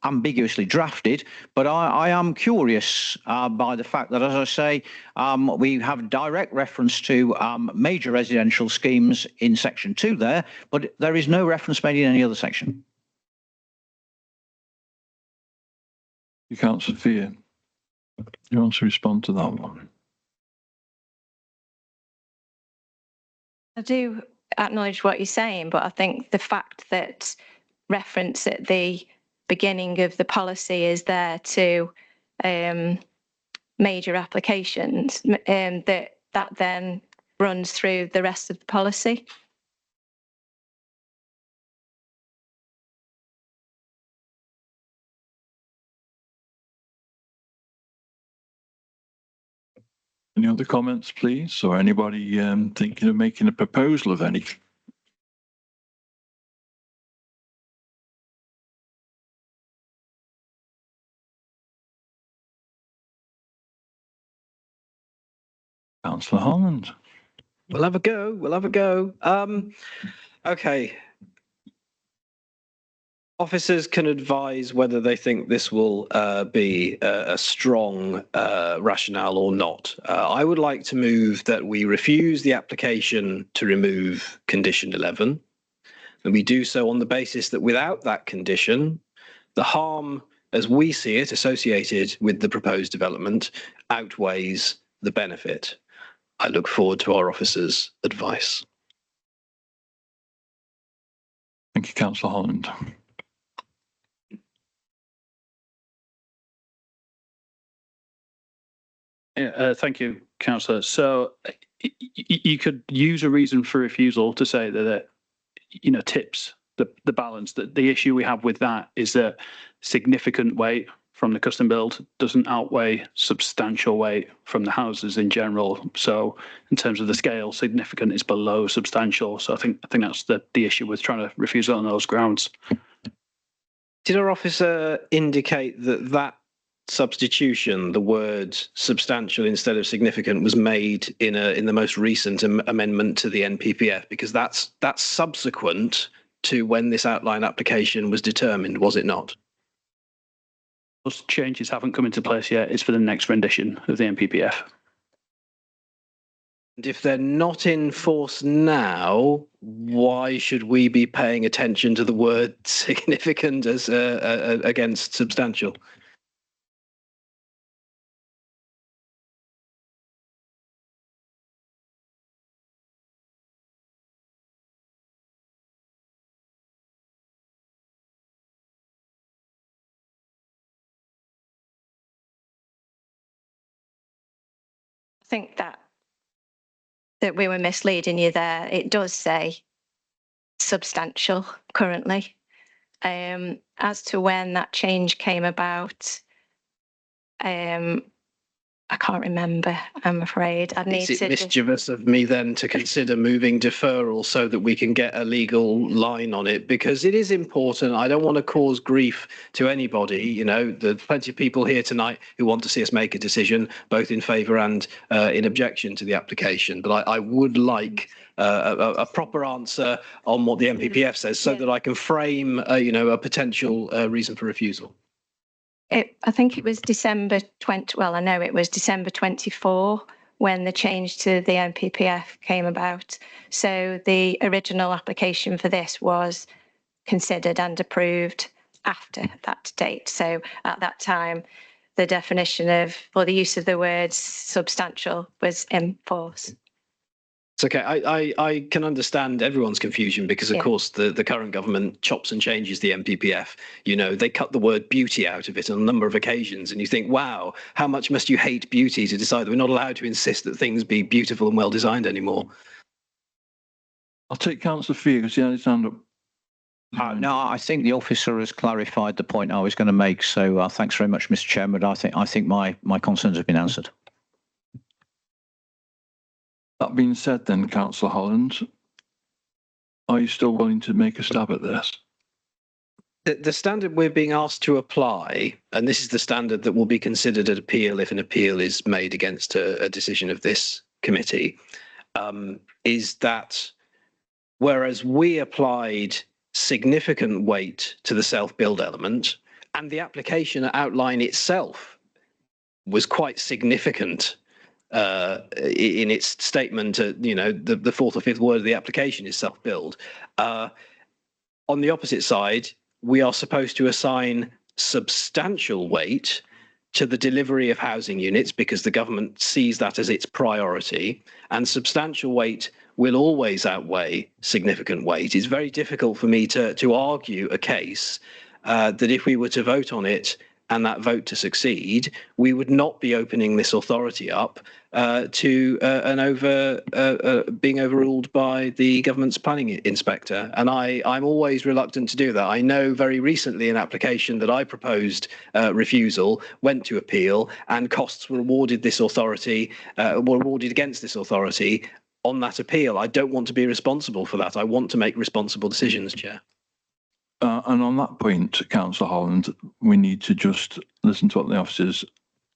ambiguously drafted. But I am curious by the fact that, as I say, we have direct reference to major residential schemes in section 2 there, but there is no reference made in any other section. You can't, Sophia. You want to respond to that one? I do acknowledge what you're saying, but I think the fact that reference at the beginning of the policy is there to major applications, that then runs through the rest of the policy. Any other comments, please? Or anybody thinking of making a proposal of any? Councillor Holland. We'll have a go. We'll have a go. Okay. Officers can advise whether they think this will be a strong rationale or not. I would like to move that we refuse the application to remove condition 11. And we do so on the basis that without that condition, the harm, as we see it, associated with the proposed development outweighs the benefit. I look forward to our officers' advice. Thank you, Councillor Holland. Yeah, thank you, Councillor. So you could use a reason for refusal to say that it tips the balance. That the issue we have with that is that significant weight from the custom build doesn't outweigh substantial weight from the houses in general. So in terms of the scale, significant is below substantial. So I think that's the issue with trying to refuse it on those grounds. Did our officer indicate that substitution, the word substantial instead of significant, was made in the most recent amendment to the NPPF? Because that's subsequent to when this outline application was determined, was it not? Those changes haven't come into place yet. It's for the next rendition of the NPPF. And if they're not in force now, why should we be paying attention to the word significant as against substantial? I think that we were misleading you there. It does say substantial currently. And as to when that change came about, I can't remember, I'm afraid. I'd need Is it to mischievous of me then to consider moving deferral so that we can get a legal line on it? Because it is important. I don't want to cause grief to anybody. You know, there's plenty of people here tonight who want to see us make a decision, both in favour and in objection to the application. But I would like a proper answer on what the MPPF says so that I can frame, you know, a potential reason for refusal. I think it was December 20, well, I know it was December 24 when the change to the NPPF came about. So the original application for this was considered and approved after that date. So at that time, the definition of, or the use of the words substantial was in force. It's okay. I can understand everyone's confusion because, of course, the current government chops and changes the MPPF. You know, they cut the word beauty out of it on a number of occasions. And you think, wow, how much must you hate beauty to decide that we're not allowed to insist that things be beautiful and well designed anymore? I'll take Councillor Fear because he had his hand up. No, I think the officer has clarified the point I was going to make. So thanks very much, Mr. Chairman. I think my concerns have been answered. That being said then, Councillor Holland, are you still willing to make a stab at this? The standard we're being asked to apply, and this is the standard that will be considered at appeal if an appeal is made against a decision of this committee, is that whereas we applied significant weight to the self-build element, and the application outline itself was quite significant in its statement, you know, the fourth or fifth word of the application is self-build. On the opposite side, we are supposed to assign substantial weight to the delivery of housing units because the government sees that as its priority, and substantial weight will always outweigh significant weight. It's very difficult for me to argue a case that if we were to vote on it and that vote to succeed, we would not be opening this authority up to being overruled by the government's planning inspector. And I'm always reluctant to do that. I know very recently an application that I proposed refusal went to appeal, and costs were awarded this authority, were awarded against this authority on that appeal. I don't want to be responsible for that. I want to make responsible decisions, Chair. And on that point, Councillor Holland, we need to just listen to what the officers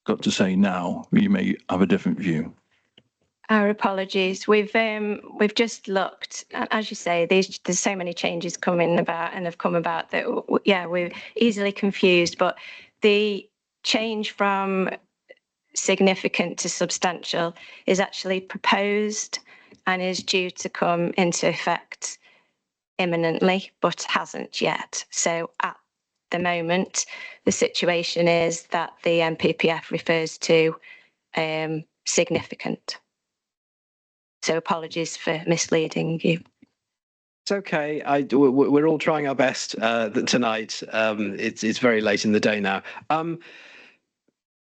got to say now. You may have a different view. Our apologies. We've just looked, as you say, there's so many changes coming about and have come about that, yeah, we're easily confused. But the change from significant to substantial is actually proposed and is due to come into effect imminently, but hasn't yet. So at the moment, the situation is that the NPPF refers to significant. So apologies for misleading you. It's okay. We're all trying our best tonight. It's very late in the day now.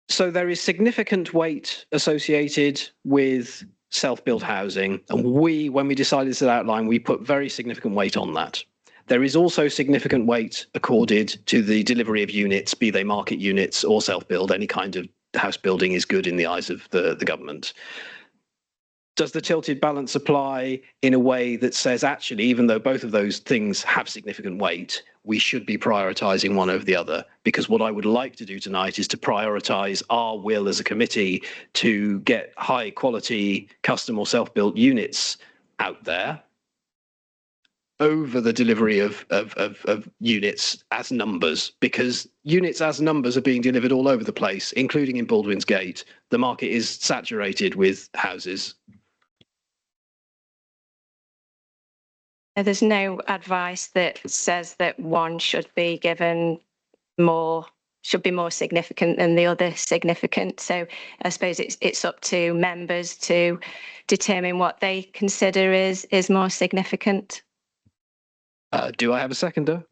So there is significant weight associated with self-built housing, and when we decided this outline, we put very significant weight on that. There is also significant weight accorded to the delivery of units, be they market units or self-build. Any kind of house building is good in the eyes of the government. Does the tilted balance apply in a way that says, actually, even though both of those things have significant weight, we should be prioritising one over the other? Because what I would like to do tonight is to prioritise our will as a committee to get high quality custom or self-built units out there over the delivery of units as numbers, because units as numbers are being delivered all over the place, including in Baldwin's Gate. The market is saturated with houses. There's no advice that says that one should be given more, should be more significant than the other significant. So I suppose it's up to members to determine what they consider is more significant. Do I have a seconder?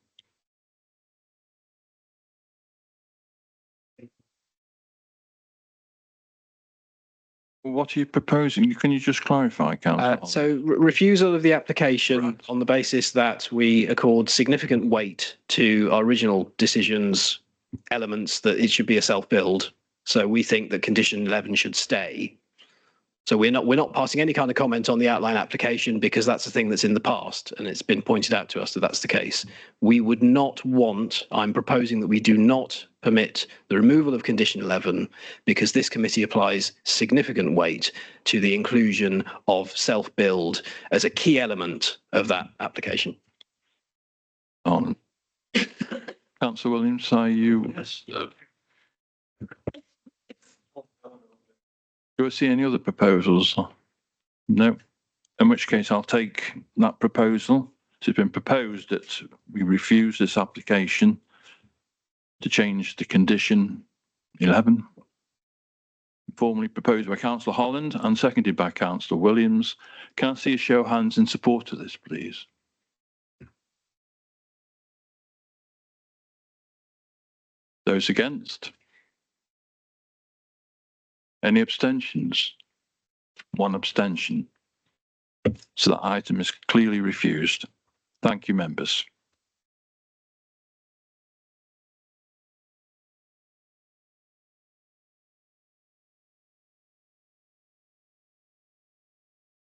What are you proposing? Can you just clarify, Councillor? So refusal of the application on the basis that we accord significant weight to our original decisions elements that it should be a self-build. So we think that condition 11 should stay. So we're not passing any kind of comment on the outline application because that's a thing that's in the past and it's been pointed out to us that that's the case. We would not want, I'm proposing that we do not permit the removal of condition 11 because this committee applies significant weight to the inclusion of self-build as a key element of that application. On. Councillor Williams, are you? Yes. Do I see any other proposals? No. In which case, I'll take that proposal. It's been proposed that we refuse this application to change the condition 11. Formally proposed by Councillor Holland and seconded by Councillor Williams. Can I see a show of hands in support of this, please? Those against? Any abstentions? One abstention. So that item is clearly refused. Thank you, members.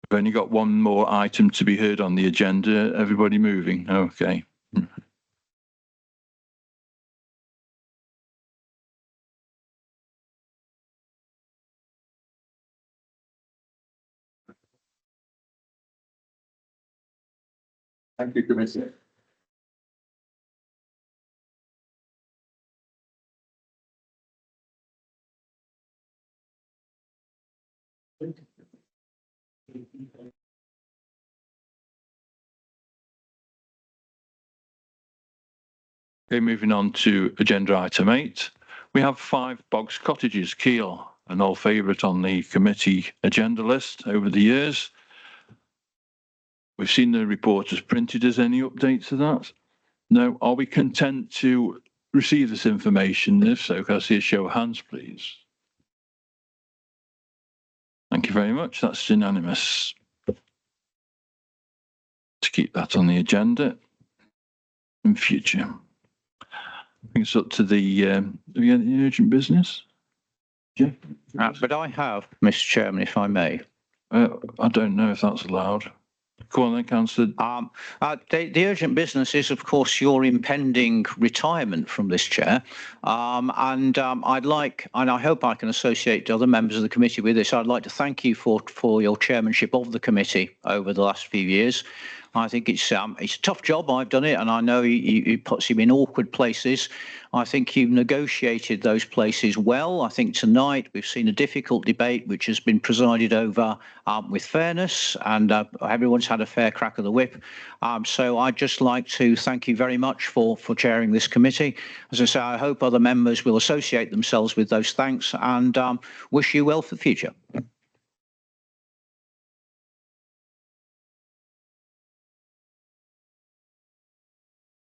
We've only got one more item to be heard on the agenda. Everybody moving? Okay. Thank you, Commissioner. Okay, moving on to agenda item 8. We have 5 Boggs Cottages, Keele, an old favourite on the committee agenda list over the years. We've seen the report as printed. Is any update to that? No. Are we content to receive this information? If so, can I see a show of hands, please? Thank you very much. That's unanimous. To keep that on the agenda in future. I think it's up to the, have you got any urgent business? Yeah. But I have, Mr. Chairman, if I may. I don't know if that's allowed. Go on then, Councillor. The urgent business is, of course, your impending retirement from this chair. I'd like, and I hope I can associate other members of the committee with this, I'd like to thank you for your chairmanship of the committee over the last few years. I think it's a tough job. I've done it, and I know it puts you in awkward places. I think you've negotiated those places well. I think tonight we've seen a difficult debate which has been presided over with fairness, and everyone's had a fair crack of the whip. So I'd just like to thank you very much for chairing this committee. As I say, I hope other members will associate themselves with those thanks, and wish you well for the future.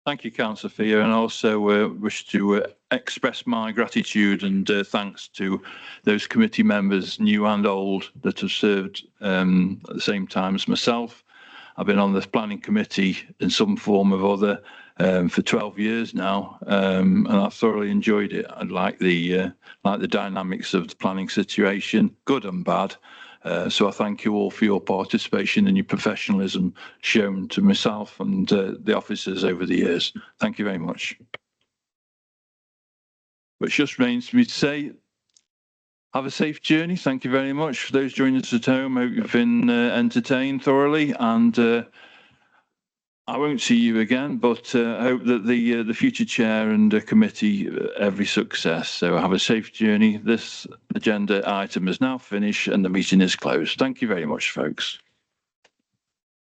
Thank you, Councillor Fia, and I also wish to express my gratitude and thanks to those committee members, new and old, that have served at the same time as myself. I've been on the planning committee in some form or other for 12 years now, and I've thoroughly enjoyed it. I like the dynamics of the planning situation, good and bad. So I thank you all for your participation and your professionalism shown to myself and the officers over the years. Thank you very much. But it just remains for me to say, have a safe journey. Thank you very much. For those joining us at home, I hope you've been entertained thoroughly, and I won't see you again, but I hope that the future chair and committee every success. So have a safe journey. This agenda item is now finished and the meeting is closed. Thank you very much, folks.